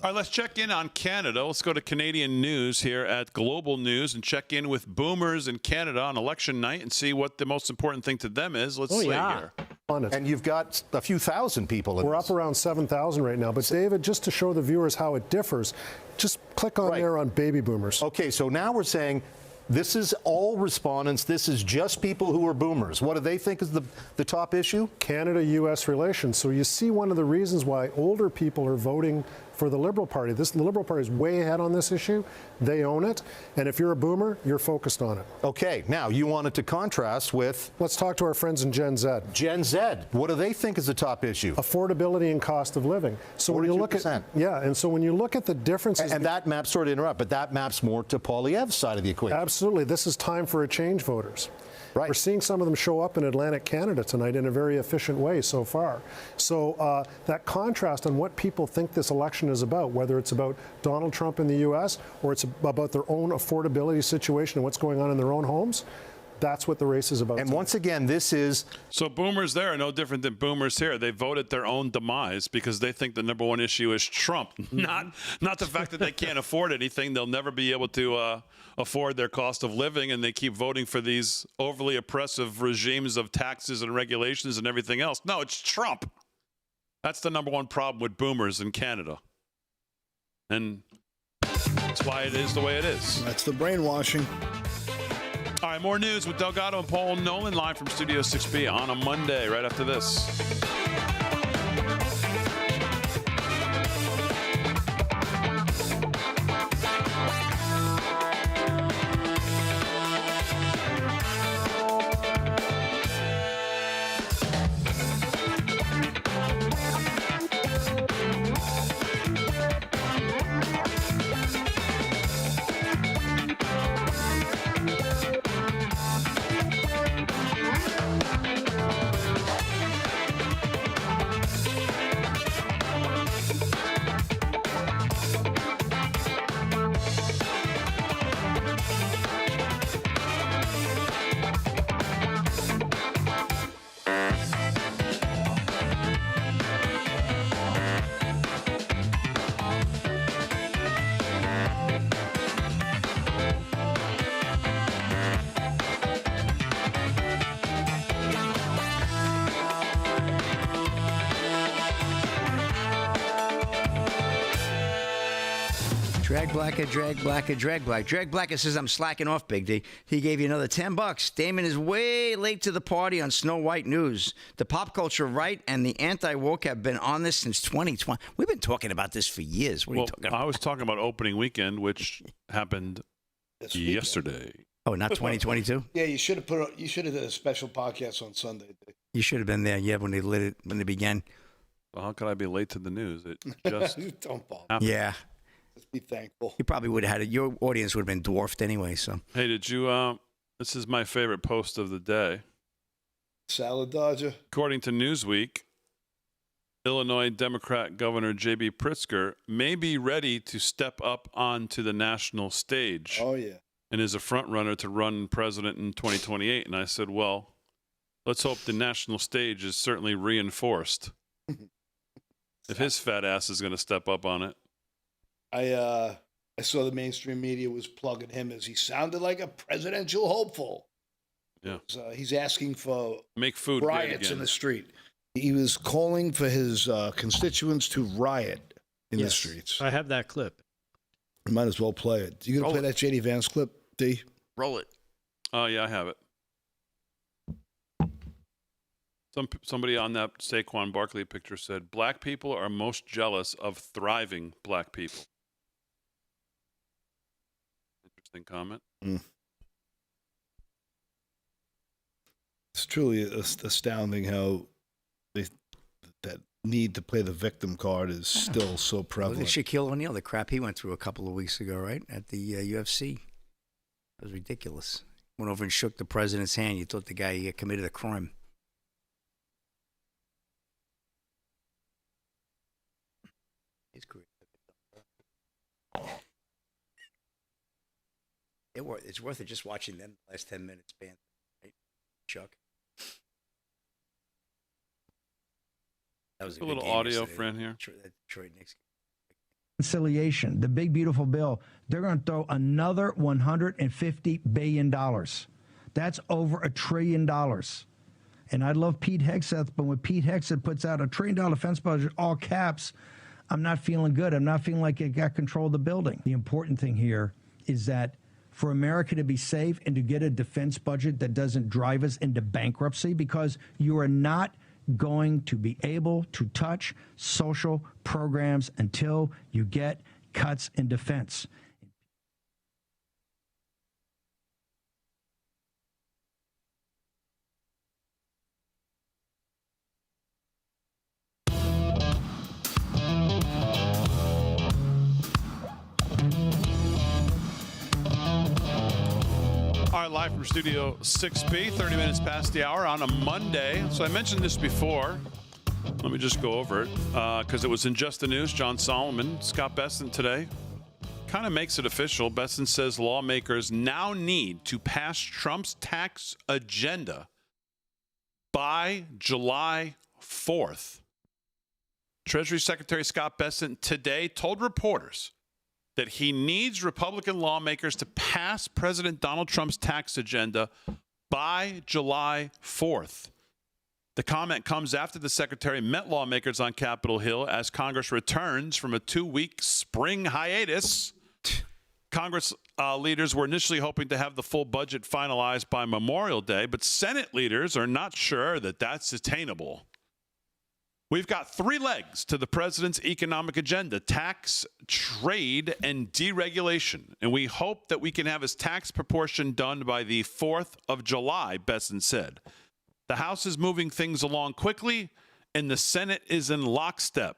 right, let's check in on Canada. Let's go to Canadian news here at Global News and check in with boomers in Canada on election night and see what the most important thing to them is. Let's see here. And you've got a few thousand people. We're up around 7,000 right now. But David, just to show the viewers how it differs, just click on there on baby boomers. Okay, so now we're saying this is all respondents. This is just people who are boomers. What do they think is the top issue? Canada-U.S. relations. So you see one of the reasons why older people are voting for the Liberal Party. The Liberal Party is way ahead on this issue. They own it. And if you're a boomer, you're focused on it. Okay, now you wanted to contrast with... Let's talk to our friends in Gen Z. Gen Z. What do they think is the top issue? Affordability and cost of living. So when you look at... Yeah, and so when you look at the differences... And that maps, sorry to interrupt, but that maps more to Poilievre's side of the equation. Absolutely. This is time for a change, voters. Right. We're seeing some of them show up in Atlantic Canada tonight in a very efficient way so far. So that contrast on what people think this election is about, whether it's about Donald Trump in the U.S. or it's about their own affordability situation and what's going on in their own homes, that's what the race is about. And once again, this is... So boomers there are no different than boomers here. They voted their own demise because they think the number one issue is Trump, not the fact that they can't afford anything. They'll never be able to afford their cost of living, and they keep voting for these overly oppressive regimes of taxes and regulations and everything else. No, it's Trump. That's the number one problem with boomers in Canada. And that's why it is the way it is. That's the brainwashing. All right, more news with Delgado and Paul Nolan live from Studio 6B on a Monday right after this. Drag Blacker says, I'm slacking off, Big D. He gave you another $10. Damon is way late to the party on Snow White News. The pop culture right and the anti-woke have been on this since 2020. We've been talking about this for years. What are you talking about? I was talking about opening weekend, which happened yesterday. Oh, not 2022? Yeah, you should have done a special podcast on Sunday. You should have been there, yeah, when they began. Well, how could I be late to the news? It just don't bother. happened. Yeah. Let's be thankful. You probably would have had it. Your audience would have been dwarfed anyway. So, hey, did you? This is my favorite post of the day. Salad Dodger. According to Newsweek, Illinois Democrat Governor J.B. Pritzker may be ready to step up onto the national stage. Oh yeah. And is a front runner to run president in 2028. And I said, well, let's hope the national stage is certainly reinforced. If his fat ass is going to step up on it. I saw the mainstream media was plugging him as he sounded like a presidential hopeful. Yeah. He's asking for make food riots in the street. He was calling for his constituents to riot in the streets. I have that clip. You might as well play it. You going to play that J.D. Vance clip, D? Roll it. Oh, yeah, I have it. Somebody on that Saquon Barkley picture said, black people are most jealous of thriving black people. Interesting comment. It's truly astounding how that need to play the victim card is still so prevalent. Look at Shaquille O'Neal, the crap he went through a couple of weeks ago, right, at the UFC. It was ridiculous. Went over and shook the president's hand. You thought the guy committed a crime. His career. It's worth it just watching them the last 10 minutes, band. Right? Chuck. That was a little audio friend here. Detroit Knicks. Reconciliation, the big beautiful bill, they're going to throw another $150 billion. That's over $1 trillion. And I love Pete Hegseth, but when Pete Hegseth puts out $1 trillion defense budget, all caps, I'm not feeling good. I'm not feeling like it got control of the building. The important thing here is that for America to be safe and to get a defense budget that doesn't drive us into bankruptcy, because you are not going to be able to touch social programs until you get cuts in defense. All right, live from Studio 6B, 30 minutes past the hour on a Monday. So I mentioned this before. Let me just go over it because it was in Just the News. John Solomon, Scott Bessent today kind of makes it official. Bessent says lawmakers now need to pass Trump's tax agenda by July 4th. Treasury Secretary Scott Bessent today told reporters that he needs Republican lawmakers to pass President Donald Trump's tax agenda by July 4th. The comment comes after the secretary met lawmakers on Capitol Hill as Congress returns from a 2-week spring hiatus. Congress leaders were initially hoping to have the full budget finalized by Memorial Day, but Senate leaders are not sure that that's attainable. We've got 3 legs to the president's economic agenda: tax, trade, and deregulation. And we hope that we can have his tax proportion done by the 4th of July, Bessent said. The House is moving things along quickly, and the Senate is in lockstep.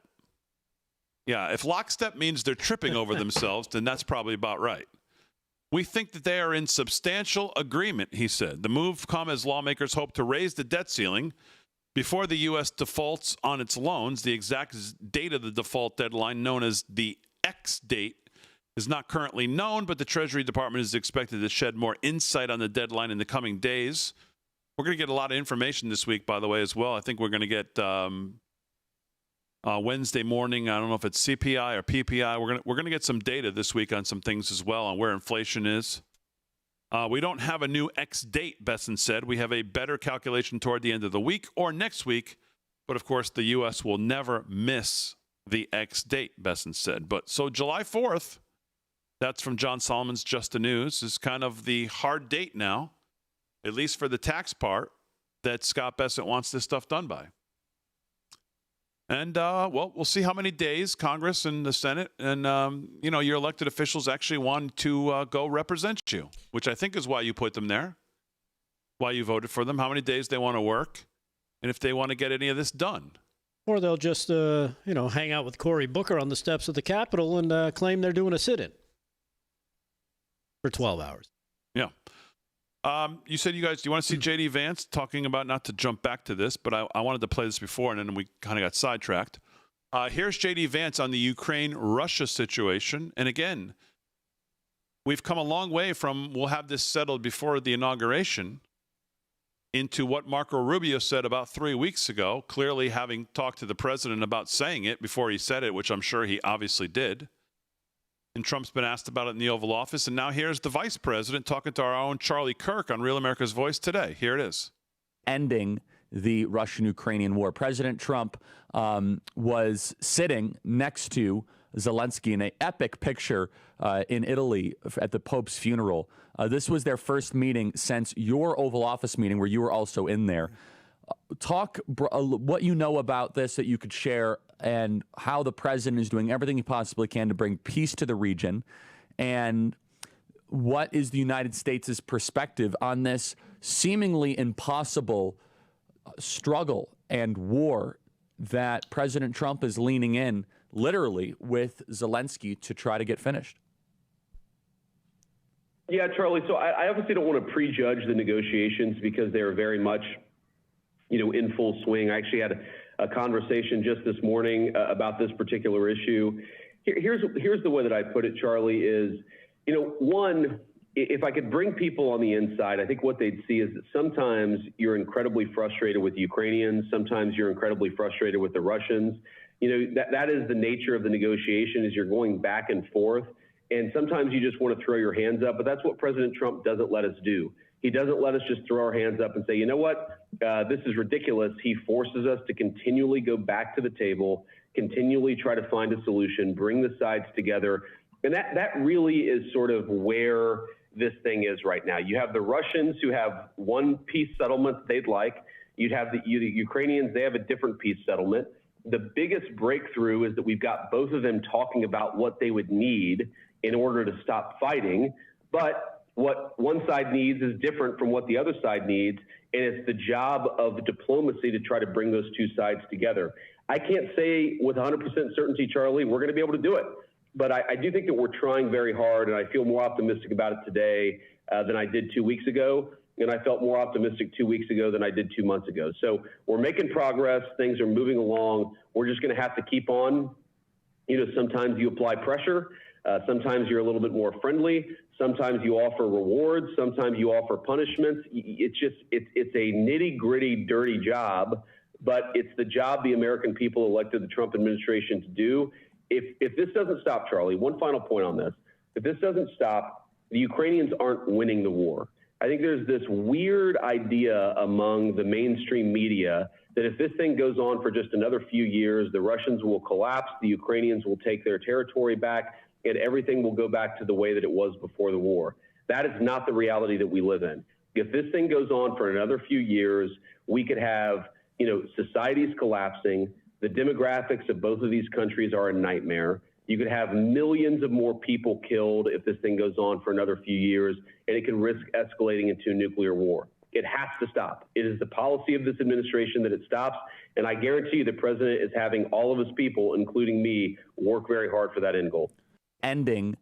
Yeah, if lockstep means they're tripping over themselves, then that's probably about right. We think that they are in substantial agreement, he said. The move come as lawmakers hope to raise the debt ceiling before the U.S. defaults on its loans. The exact date of the default deadline, known as the X date, is not currently known, but the Treasury Department is expected to shed more insight on the deadline in the coming days. We're going to get a lot of information this week, by the way, as well. I think we're going to get Wednesday morning. I don't know if it's CPI or PPI. We're going to get some data this week on some things as well, on where inflation is. We don't have a new X date, Bessent said. We have a better calculation toward the end of the week or next week. But, of course, the U.S. will never miss the X date, Bessent said. But so July 4th, that's from John Solomon's Just the News, is kind of the hard date now, at least for the tax part, that Scott Bessent wants this stuff done by. And, well, we'll see how many days Congress and the Senate and, your elected officials actually want to go represent you, which I think is why you put them there, why you voted for them, how many days they want to work, and if they want to get any of this done. Or they'll just, hang out with Cory Booker on the steps of the Capitol and claim they're doing a sit-in for 12 hours. Yeah. You said you want to see J.D. Vance talking about, not to jump back to this, but I wanted to play this before, and then we kind of got sidetracked. Here's J.D. Vance on the Ukraine-Russia situation. And again, we've come a long way from we'll have this settled before the inauguration into what Marco Rubio said about 3 weeks ago, clearly having talked to the president about saying it before he said it, which I'm sure he obviously did. And Trump's been asked about it in the Oval Office. And now here's the vice president talking to our own Charlie Kirk on Real America's Voice today. Here it is. Ending the Russian-Ukrainian war. President Trump was sitting next to Zelensky in an epic picture in Italy at the Pope's funeral. This was their first meeting since your Oval Office meeting, where you were also in there. Talk what you know about this that you could share, and how the president is doing everything he possibly can to bring peace to the region, and what is the United States' perspective on this seemingly impossible struggle and war that President Trump is leaning in literally with Zelensky to try to get finished. Yeah, Charlie. So I obviously don't want to prejudge the negotiations because they are very much, in full swing. I actually had a conversation just this morning about this particular issue. Here's the way that I put it, Charlie, is, one, if I could bring people on the inside, I think what they'd see is that sometimes you're incredibly frustrated with Ukrainians. Sometimes you're incredibly frustrated with the Russians. That is the nature of the negotiation, is you're going back and forth. And sometimes you just want to throw your hands up, but that's what President Trump doesn't let us do. He doesn't let us just throw our hands up and say, you know what, this is ridiculous. He forces us to continually go back to the table, continually try to find a solution, bring the sides together. And that really is sort of where this thing is right now. You have the Russians who have one peace settlement they'd like. You'd have the Ukrainians, they have a different peace settlement. The biggest breakthrough is that we've got both of them talking about what they would need in order to stop fighting. But what one side needs is different from what the other side needs. And it's the job of diplomacy to try to bring those two sides together. I can't say with 100% certainty, Charlie, we're going to be able to do it. But I do think that we're trying very hard, and I feel more optimistic about it today than I did 2 weeks ago. And I felt more optimistic 2 weeks ago than I did 2 months ago. So we're making progress. Things are moving along. We're just going to have to keep on. Sometimes you apply pressure. Sometimes you're a little bit more friendly. Sometimes you offer rewards. Sometimes you offer punishments. It's a nitty-gritty, dirty job, but it's the job the American people elected the Trump administration to do. If this doesn't stop, Charlie, one final point on this. If this doesn't stop, the Ukrainians aren't winning the war. I think there's this weird idea among the mainstream media that if this thing goes on for just another few years, the Russians will collapse, the Ukrainians will take their territory back, and everything will go back to the way that it was before the war. That is not the reality that we live in. If this thing goes on for another few years, we could have, societies collapsing. The demographics of both of these countries are a nightmare. You could have millions of more people killed if this thing goes on for another few years, and it can risk escalating into a nuclear war. It has to stop. It is the policy of this administration that it stops, and I guarantee you the president is having all of his people, including me, work very hard for that end goal. Ending.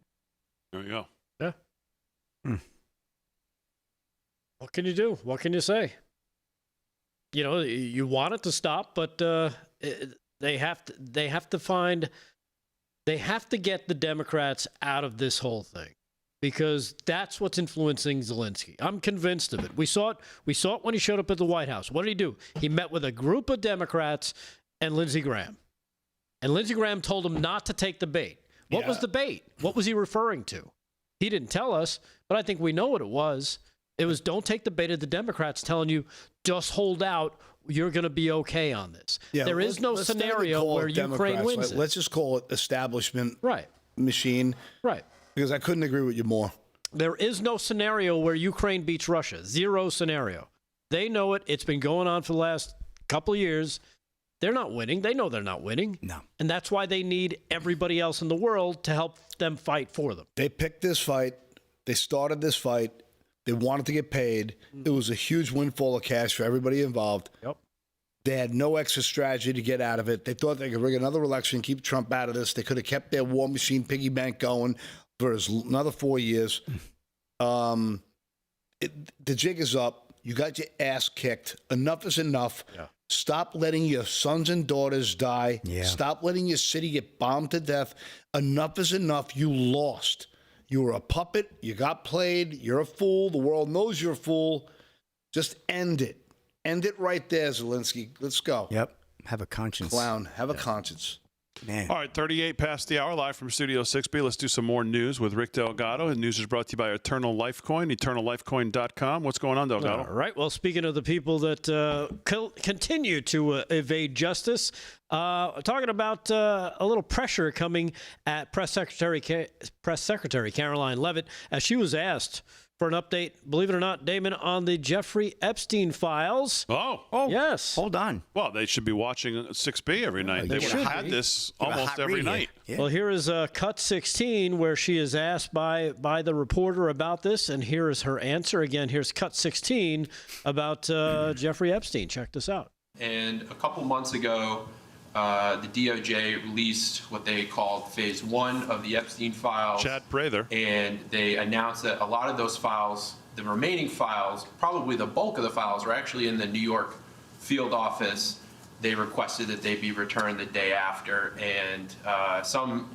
There you go. Yeah. What can you do? What can you say? You want it to stop, but they have to get the Democrats out of this whole thing, because that's what's influencing Zelensky. I'm convinced of it. We saw it when he showed up at the White House. What did he do? He met with a group of Democrats and Lindsey Graham. And Lindsey Graham told him not to take the bait. What was the bait? What was he referring to? He didn't tell us, but I think we know what it was. It was, don't take the bait of the Democrats telling you, just hold out. You're going to be okay on this. Yeah, there is no scenario where Ukraine wins it. Let's just call it establishment machine. Right. Because I couldn't agree with you more. There is no scenario where Ukraine beats Russia. Zero scenario. They know it. It's been going on for the last couple of years. They're not winning. They know they're not winning. No. And that's why they need everybody else in the world to help them fight for them. They picked this fight. They started this fight. They wanted to get paid. It was a huge windfall of cash for everybody involved. Yep. They had no exit strategy to get out of it. They thought they could rig another election, keep Trump out of this. They could have kept their war machine piggy bank going for another 4 years. The jig is up. You got your ass kicked. Enough is enough. Yeah. Stop letting your sons and daughters die. Yeah. Stop letting your city get bombed to death. Enough is enough. You lost. You were a puppet. You got played. You're a fool. The world knows you're a fool. Just end it. End it right there, Zelensky. Let's go. Yep. Have a conscience. Clown. Have a conscience. Man. All right, 38 past the hour, live from Studio 6B. Let's do some more news with Rick Delgado. And news is brought to you by Eternal Lifecoin, eternallifecoin.com. What's going on, Delgado? All right. Well, speaking of the people that continue to evade justice, talking about a little pressure coming at Press Secretary Caroline Leavitt as she was asked for an update, believe it or not, Damon, on the Jeffrey Epstein files. Oh, yes. Hold on. Well, they should be watching 6B every night. They would have had this almost every night. Yeah. Well, here is Cut 16, where she is asked by the reporter about this, and here is her answer. Again, here's Cut 16 about Jeffrey Epstein. Check this out. And a couple months ago, the DOJ released what they called phase 1 of the Epstein files. Chad Prather. And they announced that a lot of those files, the remaining files, probably the bulk of the files, were actually in the New York field office. They requested that they be returned the day after. And some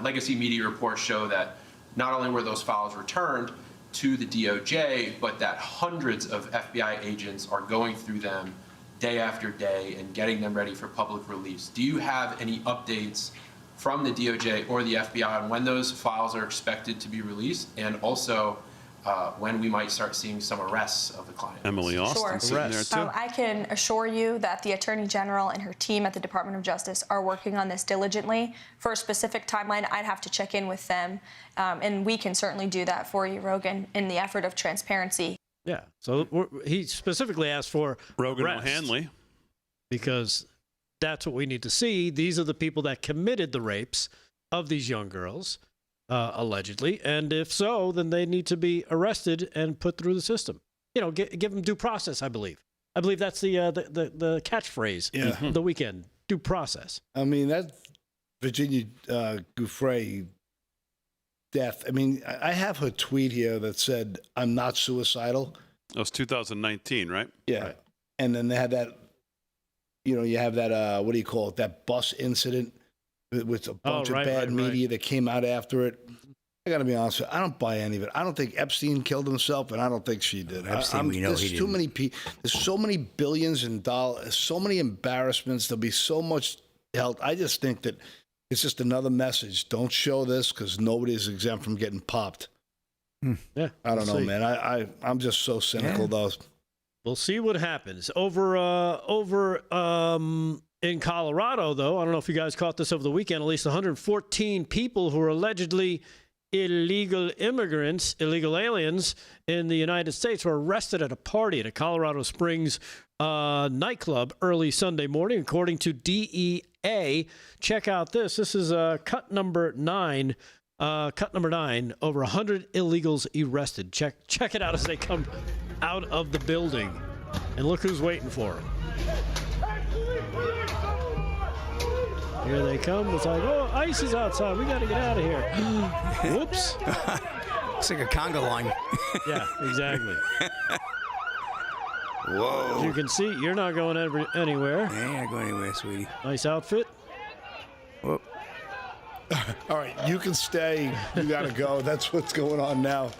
legacy media reports show that not only were those files returned to the DOJ, but that hundreds of FBI agents are going through them day after day and getting them ready for public release. Do you have any updates from the DOJ or the FBI on when those files are expected to be released, and also when we might start seeing some arrests of the client? Emily Austin sitting there too. I can assure you that the Attorney General and her team at the Department of Justice are working on this diligently. For a specific timeline, I'd have to check in with them, and we can certainly do that for you, Rogan, in the effort of transparency. Yeah. So he specifically asked for Rogan arrest O'Hanley. because that's what we need to see. These are the people that committed the rapes of these young girls, allegedly. And if so, then they need to be arrested and put through the system. Give them due process, I believe. I believe that's the catchphrase of the weekend, due process. I mean, that Virginia Giuffre death. I mean, I have her tweet here that said, "I'm not suicidal." That was 2019, right? Yeah. Right. And then they had that, you have that, what do you call it? That bus incident with a bunch of bad media that came out after it. I got to be honest with you, I don't buy any of it. I don't think Epstein killed himself, and I don't think she did. Epstein, we know there's he too didn't. many people. There's so many billions in dollars, so many embarrassments. There'll be so much held. I just think that it's just another message. Don't show this because nobody's exempt from getting popped. Yeah, I don't know, man. I'm just so cynical, though. We'll see what happens. Over in Colorado, though, I don't know if you guys caught this over the weekend, at least 114 people who are allegedly illegal immigrants, illegal aliens in the United States were arrested at a party at a Colorado Springs nightclub early Sunday morning, according to DEA. Check out this. This is cut number 9. Cut number 9. Over 100 illegals arrested. Check it out as they come out of the building. And look who's waiting for them. Here they come. It's like, oh, ICE is outside. We got to get out of here. Whoops. It's like a conga line. Yeah, exactly. Whoa. As you can see, you're not going anywhere. Yeah, you're not going anywhere, sweetie. Nice outfit. Whoop. All right, you can stay. You got to go. That's what's going on now.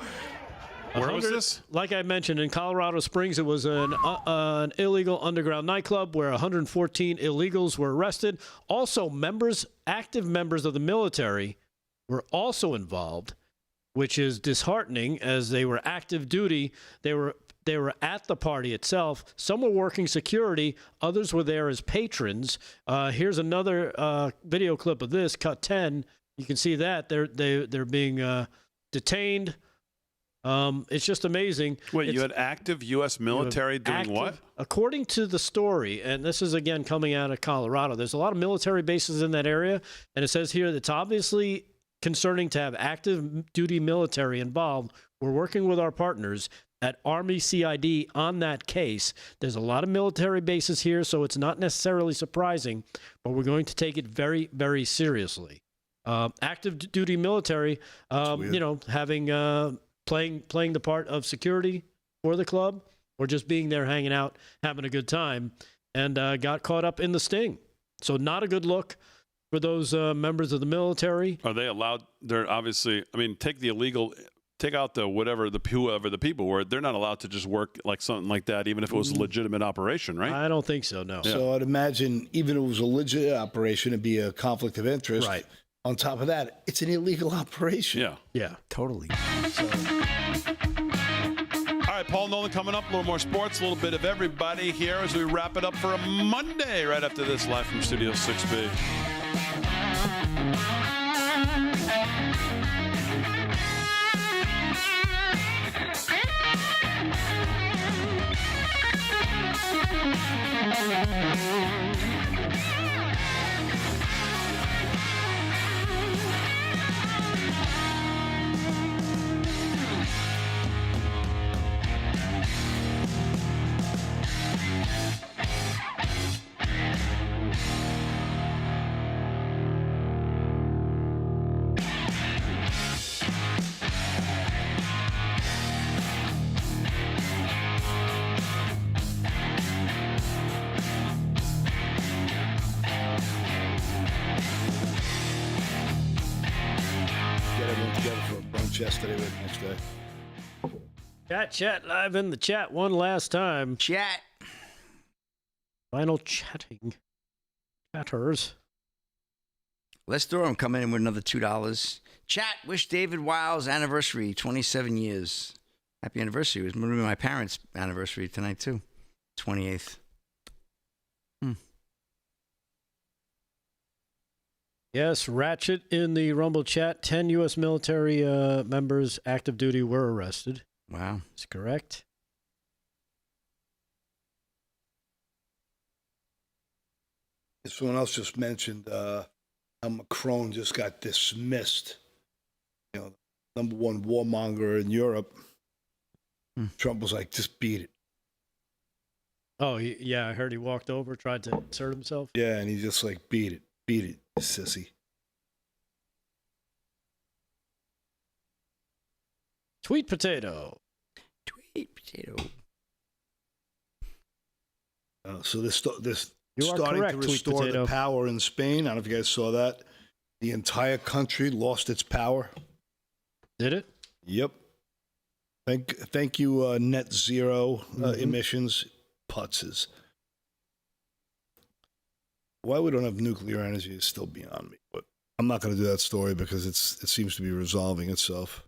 Where was this? Like I mentioned, in Colorado Springs, it was an illegal underground nightclub where 114 illegals were arrested. Also, active members of the military were also involved, which is disheartening as they were active duty. They were at the party itself. Some were working security. Others were there as patrons. Here's another video clip of this, cut 10. You can see that they're being detained. It's just amazing. Wait, you had active U.S. military doing what? According to the story, and this is, again, coming out of Colorado, there's a lot of military bases in that area, and it says here that it's obviously concerning to have active duty military involved. We're working with our partners at Army CID on that case. There's a lot of military bases here, so it's not necessarily surprising, but we're going to take it very, very seriously. Active duty military, having... Playing the part of security for the club, or just being there hanging out, having a good time, and got caught up in the sting. So not a good look for those members of the military. Are they allowed? They're obviously, take out whoever the people were. They're not allowed to just work like something like that, even if it was a legitimate operation, right? I don't think so, no. Yeah. So I'd imagine even if it was a legit operation, it'd be a conflict of interest. Right. On top of that, it's an illegal operation. Yeah. Yeah. Totally. All right, Paul Nolan coming up. A little more sports, a little bit of everybody here as we wrap it up for a Monday right after this, live from Studio 6B. Yesterday, next day. Chat live in the chat one last time. Chat. Final chatting. Chatters. Les Durham coming in with another $2. Chat, wish David Wiles anniversary, 27 years. Happy anniversary. It was going to be my parents' anniversary tonight, too. 28th. Yes, Ratchet in the Rumble chat. 10 U.S. military members active duty were arrested. Wow. That's correct. Someone else just mentioned how Macron just got dismissed. You know, number one warmonger in Europe. Trump was like, just beat it. Oh, yeah, I heard he walked over, tried to insert himself. Yeah, and he just like, beat it, you sissy. Sweet potato. So this You are starting correct, to Sweet restore Potato. the power in Spain. I don't know if you guys saw that. The entire country lost its power. Did it? Yep. Thank you, net zero emissions putzes. Why we don't have nuclear energy is still beyond me. But I'm not going to do that story because it seems to be resolving itself.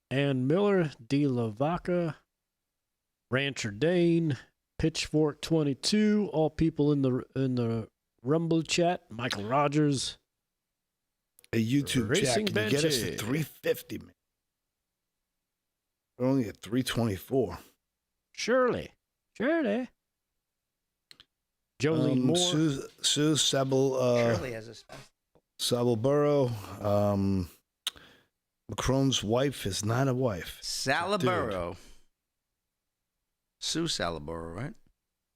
And Miller, De La Vaca, Rancher Dane, Pitchfork 22, all people in the Rumble chat. Michael Rogers. A YouTube chat, can you get us to 350, man? We're only at 324. Surely. Jolene Moore. Sue Sabel. Shirley has a Sabelborough. Macron's wife is not a wife. Salaburo. Sue Salaburo, right?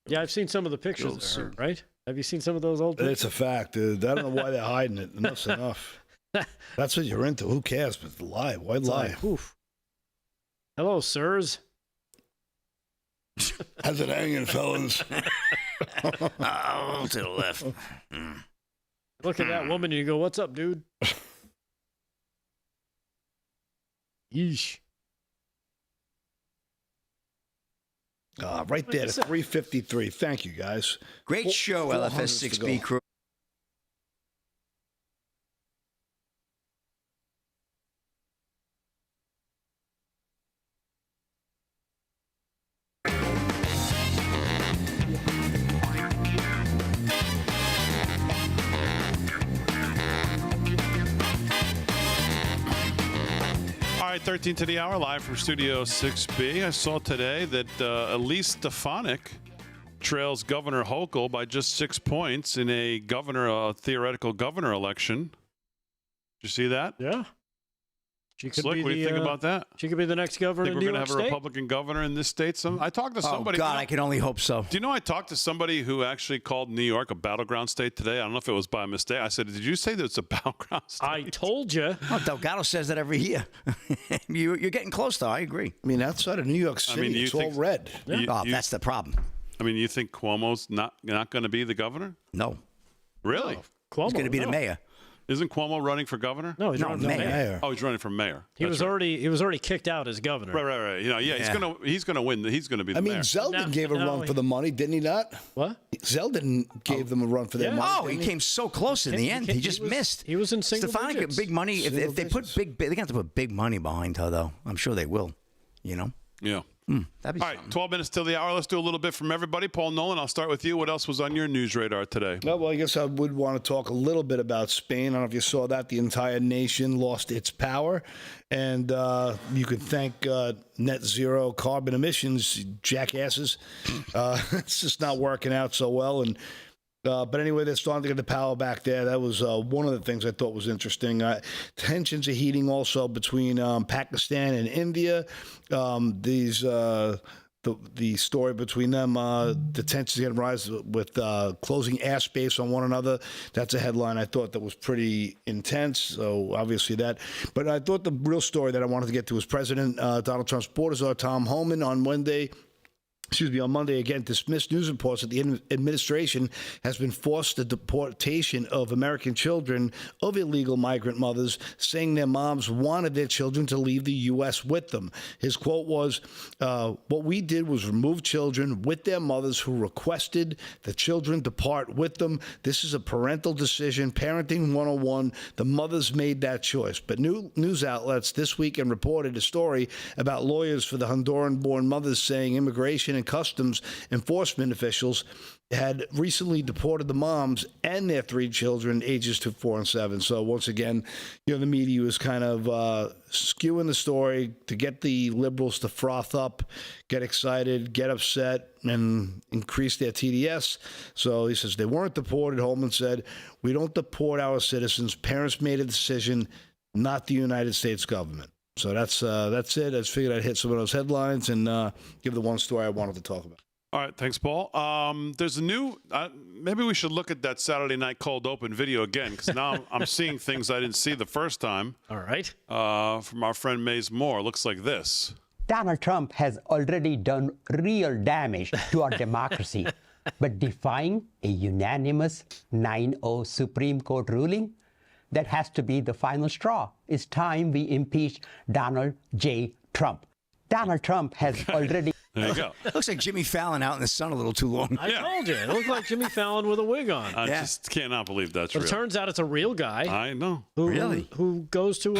Yeah, I've seen some of the pictures of her, right? Have you seen some of those old pictures? It's a fact, dude. I don't know why they're hiding it. Enough's enough. That's what you're into. Who cares? But lie. Why lie? Oof. Hello, sirs. How's it hanging, fellas? Oh, to the left. Look at that woman and you go, what's up, dude? Yeesh. Right there, 353. Thank you, guys. Great show, LFS 6B crew. All right, 13 to the hour, live from Studio 6B. I saw today that Elise Stefanik trails Governor Hochul by just 6 points in a theoretical governor election. Did you see that? Yeah. She could Slick, be what do you think about that? She could be the next governor Think in we're New going York to have a State? Republican governor in this state? I talked to somebody. Oh, God, I can only hope so. Do you know I talked to somebody who actually called New York a battleground state today? I don't know if it was by mistake. I said, did you say that it's a battleground state? I told you. Oh, Delgado says that every year. You're getting close, though. I agree. I mean, outside of New York City, it's all red. That's the problem. I mean, you think Cuomo's not going to be the governor? No. Really? No, Cuomo, He's going to be the mayor. Isn't Cuomo running for governor? No, he's running for mayor. Oh, he's running for mayor. He was already kicked out as governor. Right. You know, he's gonna win. He's gonna be the mayor. I mean, Zeldin gave a run for the money, didn't he not? What? Zeldin gave them a run for their money. Oh, he came so close in the end. He just missed. He was in single Stefanik, digits. big money. If they put they're going to have to put big money behind her, though. I'm sure they will. You know? Yeah. That'd be All right, 12 minutes till the hour. Let's do a little bit from everybody. Paul Nolan, I'll start with you. What else was on your news radar today? Well, I guess I would want to talk a little bit about Spain. I don't know if you saw that. The entire nation lost its power. And you could thank net zero carbon emissions, jackasses. It's just not working out so well. And but anyway, they're starting to get the power back there. That was one of the things I thought was interesting. Tensions are heating also between Pakistan and India. The story between them, the tensions getting rise with closing airspace on one another. That's a headline I thought that was pretty intense. So obviously that. But I thought the real story that I wanted to get to was President Donald Trump's border czar Tom Homan on Monday again dismissed news reports that the administration has been forced the deportation of American children of illegal migrant mothers, saying their moms wanted their children to leave the U.S. with them. His quote was, what we did was remove children with their mothers who requested the children depart with them. This is a parental decision, parenting 101. The mothers made that choice. But news outlets this weekend reported a story about lawyers for the Honduran-born mothers saying immigration and and Customs enforcement officials had recently deported the moms and their 3 children, ages 4 and 7. So once again, the media was kind of skewing the story to get the liberals to froth up, get excited, get upset, and increase their TDS. So he says they weren't deported. Holman said, "We don't deport our citizens. Parents made a decision, not the United States government." So that's it. I just figured I'd hit some of those headlines and give the one story I wanted to talk about. All right, thanks, Paul. There's a new. Maybe we should look at that Saturday Night Cold Open video again, because now I'm seeing things I didn't see the first time. All right. From our friend Maze Moore. Looks like this. Donald Trump has already done real damage to our democracy, but defying a unanimous 9-0 Supreme Court ruling, that has to be the final straw. It's time we impeach Donald J. Trump. Donald Trump has already... There you go. Looks like Jimmy Fallon out in the sun a little too long. I told you. It looked like Jimmy Fallon with a wig on. I just cannot believe that's But real. it turns out it's a real guy. I know. Who goes to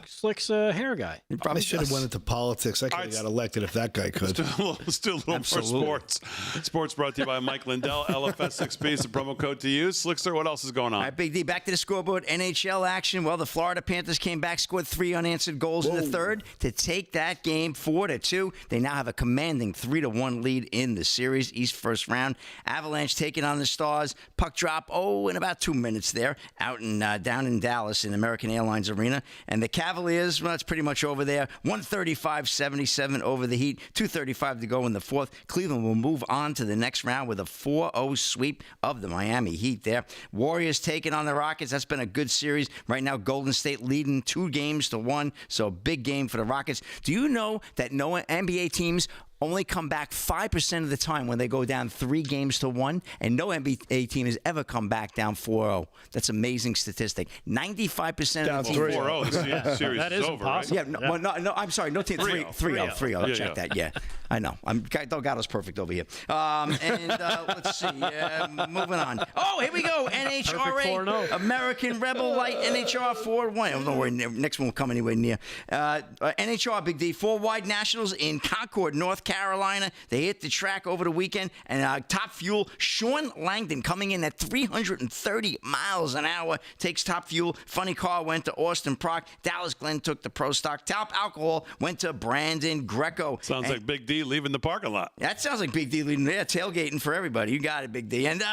Slick's hair guy. He probably should have went into politics. I could have got elected if that guy could. Let's do a little more sports. Sports brought to you by Mike Lindell. LFS6B is the promo code to use. Slickster, what else is going on? All right, Big D, back to the scoreboard. NHL action. Well, the Florida Panthers came back, scored 3 unanswered goals in the third to take that game 4-2. They now have a commanding 3-1 lead in the series, East first round. Avalanche taking on the Stars. Puck drop, in about 2 minutes there, out in down in Dallas in American Airlines Arena. And the Cavaliers, well, it's pretty much over there. 135-77 over the Heat. 2:35 to go in the fourth. Cleveland will move on to the next round with a 4-0 sweep of the Miami Heat there. Warriors taking on the Rockets. That's been a good series. Right now, Golden State leading 2-1, so big game for the Rockets. Do you know that no NBA teams only come back 5% of the time when they go down 3-1, and no NBA team has ever come back down 4-0. That's an amazing statistic. 95% of the team 4-0. The series that is is over, impossible. right? Yeah, no, I'm sorry, no team. 3-0. I'll check that. Yeah, I know. Delgado's perfect over here. Let's see. Moving on. Oh, here we go. NHRA, American Rebel Light, NHR 4-1. I don't know where next one will come anywhere near. NHR Big D 4 Wide Nationals in Concord, North Carolina. They hit the track over the weekend, and Top Fuel, Sean Langdon coming in at 330 miles an hour, takes Top Fuel. Funny Car went to Austin Prock. Dallas Glenn took the Pro Stock. Top Alcohol went to Brandon Greco. Sounds like Big D leaving the parking lot. That sounds like Big D leaving there, tailgating for everybody. You got it, Big D. And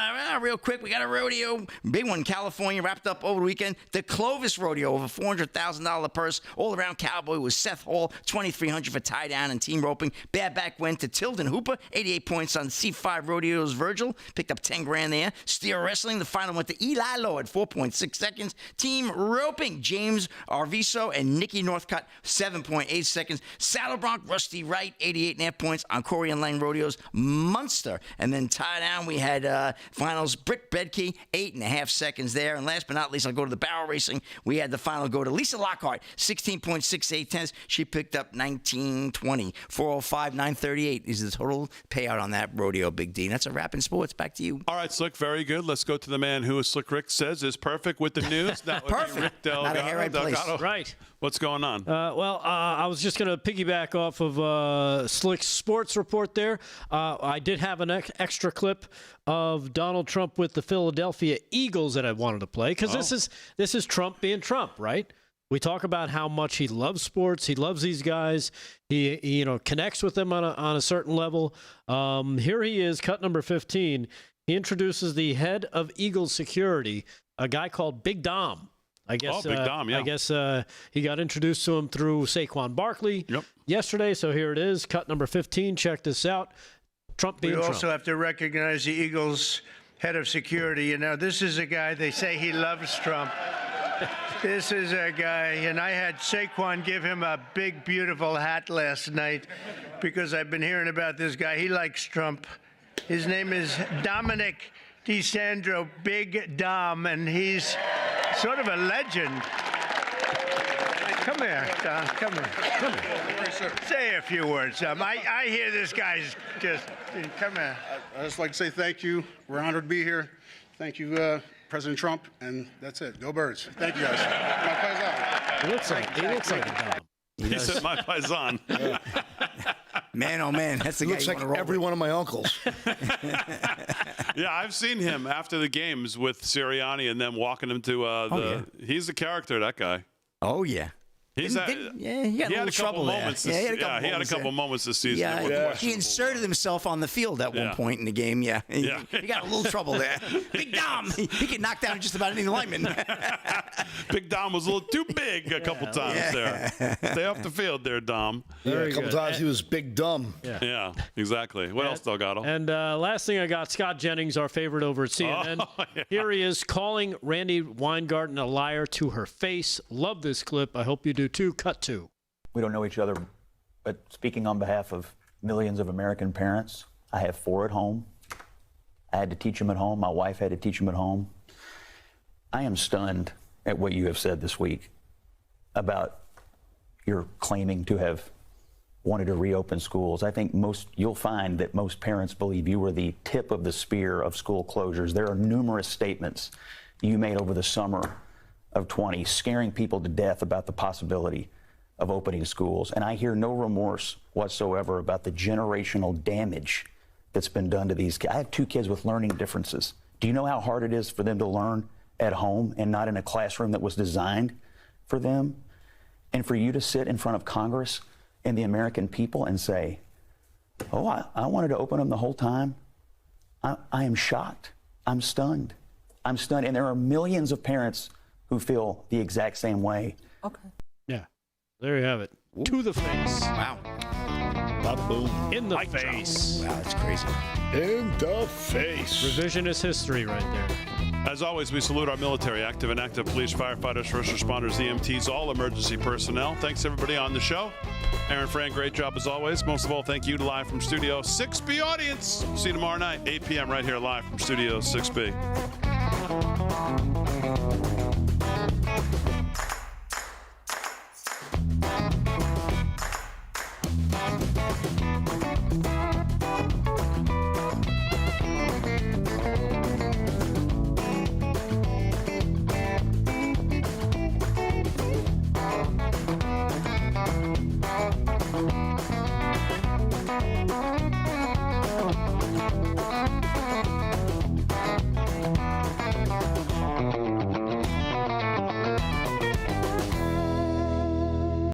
real quick, we got a rodeo, big one in California, wrapped up over the weekend. The Clovis Rodeo, over $400,000 purse, all-around cowboy with Seth Hall, $2,300 for tie down and team roping. Bad back went to Tilden Hooper, 88 points on C5 Rodeos. Virgil picked up 10 grand there. Steer Wrestling, the final went to Eli Lord, 4.6 seconds. Team roping, James Arviso and Nikki Northcutt, 7.8 seconds. Saddle Bronc, Rusty Wright, 88.5 points on Corey and Lang Rodeos. Munster. And then tie down, we had finals, Britt Bedke, 8.5 seconds there. And last but not least, I'll go to the barrel racing. We had the final go to Lisa Lockhart, 16.68 tenths. She picked up 19.20, 405, 938 is the total payout on that rodeo, Big D. And that's a wrap in sports. Back to you. All right, Slick, very good. Let's go to the man who, as Slick Rick says, is perfect with the news. That would be Rick Delgado. Not a hair right place. Right. What's going on? I was just going to piggyback off of Slick's sports report there. I did have an extra clip of Donald Trump with the Philadelphia Eagles that I wanted to play, because this is Trump being Trump, right? We talk about how much he loves sports. He loves these guys. He connects with them on a certain level. Here he is, cut number 15. He introduces the head of Eagles security, a guy called Big Dom. I guess. Big Dom, yeah. I guess he got introduced to him through Saquon Barkley yesterday. So here it is, cut number 15. Check this out. Trump being Trump. We also have to recognize the Eagles head of security. This is a guy, they say he loves Trump. This is a guy, and I had Saquon give him a big, beautiful hat last night because I've been hearing about this guy. He likes Trump. His name is Dominic DeSandro, Big Dom, and he's sort of a legend. Come here, Dom. Come here. Say a few words, Dom. I hear this guy's just, come here. I'd just like to say thank you. We're honored to be here. Thank you, President Trump, and that's it. Go Birds. Thank you, guys. My paisan. He looks like a Dom. He said my paisan. Man, oh man, that's the guy Looks you like wanna roll every with. one of my uncles. Yeah, I've seen him after the games with Sirianni and them walking him to He's a character, that guy. Oh yeah. He got a little trouble there. moments. He had a couple moments this season. Yeah, he inserted himself on the field at one point in the game. Yeah, he got a little trouble there. Big Dom, he could knock down just about any lineman. Big Dom was a little too big a couple times there. Stay off the field there, Dom. A couple times he was big dumb. Yeah, exactly. What else, Delgado? And last thing I got, Scott Jennings, our favorite over at CNN. Here he is calling Randy Weingarten a liar to her face. Love this clip. I hope you do too. Cut to. We don't know each other, but speaking on behalf of millions of American parents, I have 4 at home. I had to teach them at home. My wife had to teach them at home. I am stunned at what you have said this week about your claiming to have wanted to reopen schools. I think you'll find that most parents believe you were the tip of the spear of school closures. There are numerous statements you made over the summer of 20, scaring people to death about the possibility of opening schools. And I hear no remorse whatsoever about the generational damage that's been done to these kids. I have 2 kids with learning differences. Do you know how hard it is for them to learn at home and not in a classroom that was designed for them? And for you to sit in front of Congress and the American people and say, oh, I wanted to open them the whole time. I am shocked. I'm stunned. I'm stunned. And there are millions of parents who feel the exact same way. Okay. Yeah. There you have it. Ooh. To the face. Wow. Ba-boom. In the face. Wow, that's crazy. In the face. Revisionist history right there. As always, we salute our military, active and active police, firefighters, first responders, EMTs, all emergency personnel. Thanks, everybody on the show. Aaron Fran, great job as always. Most of all, thank you to live from Studio 6B audience. See you tomorrow night, 8 p.m. right here live from Studio 6B.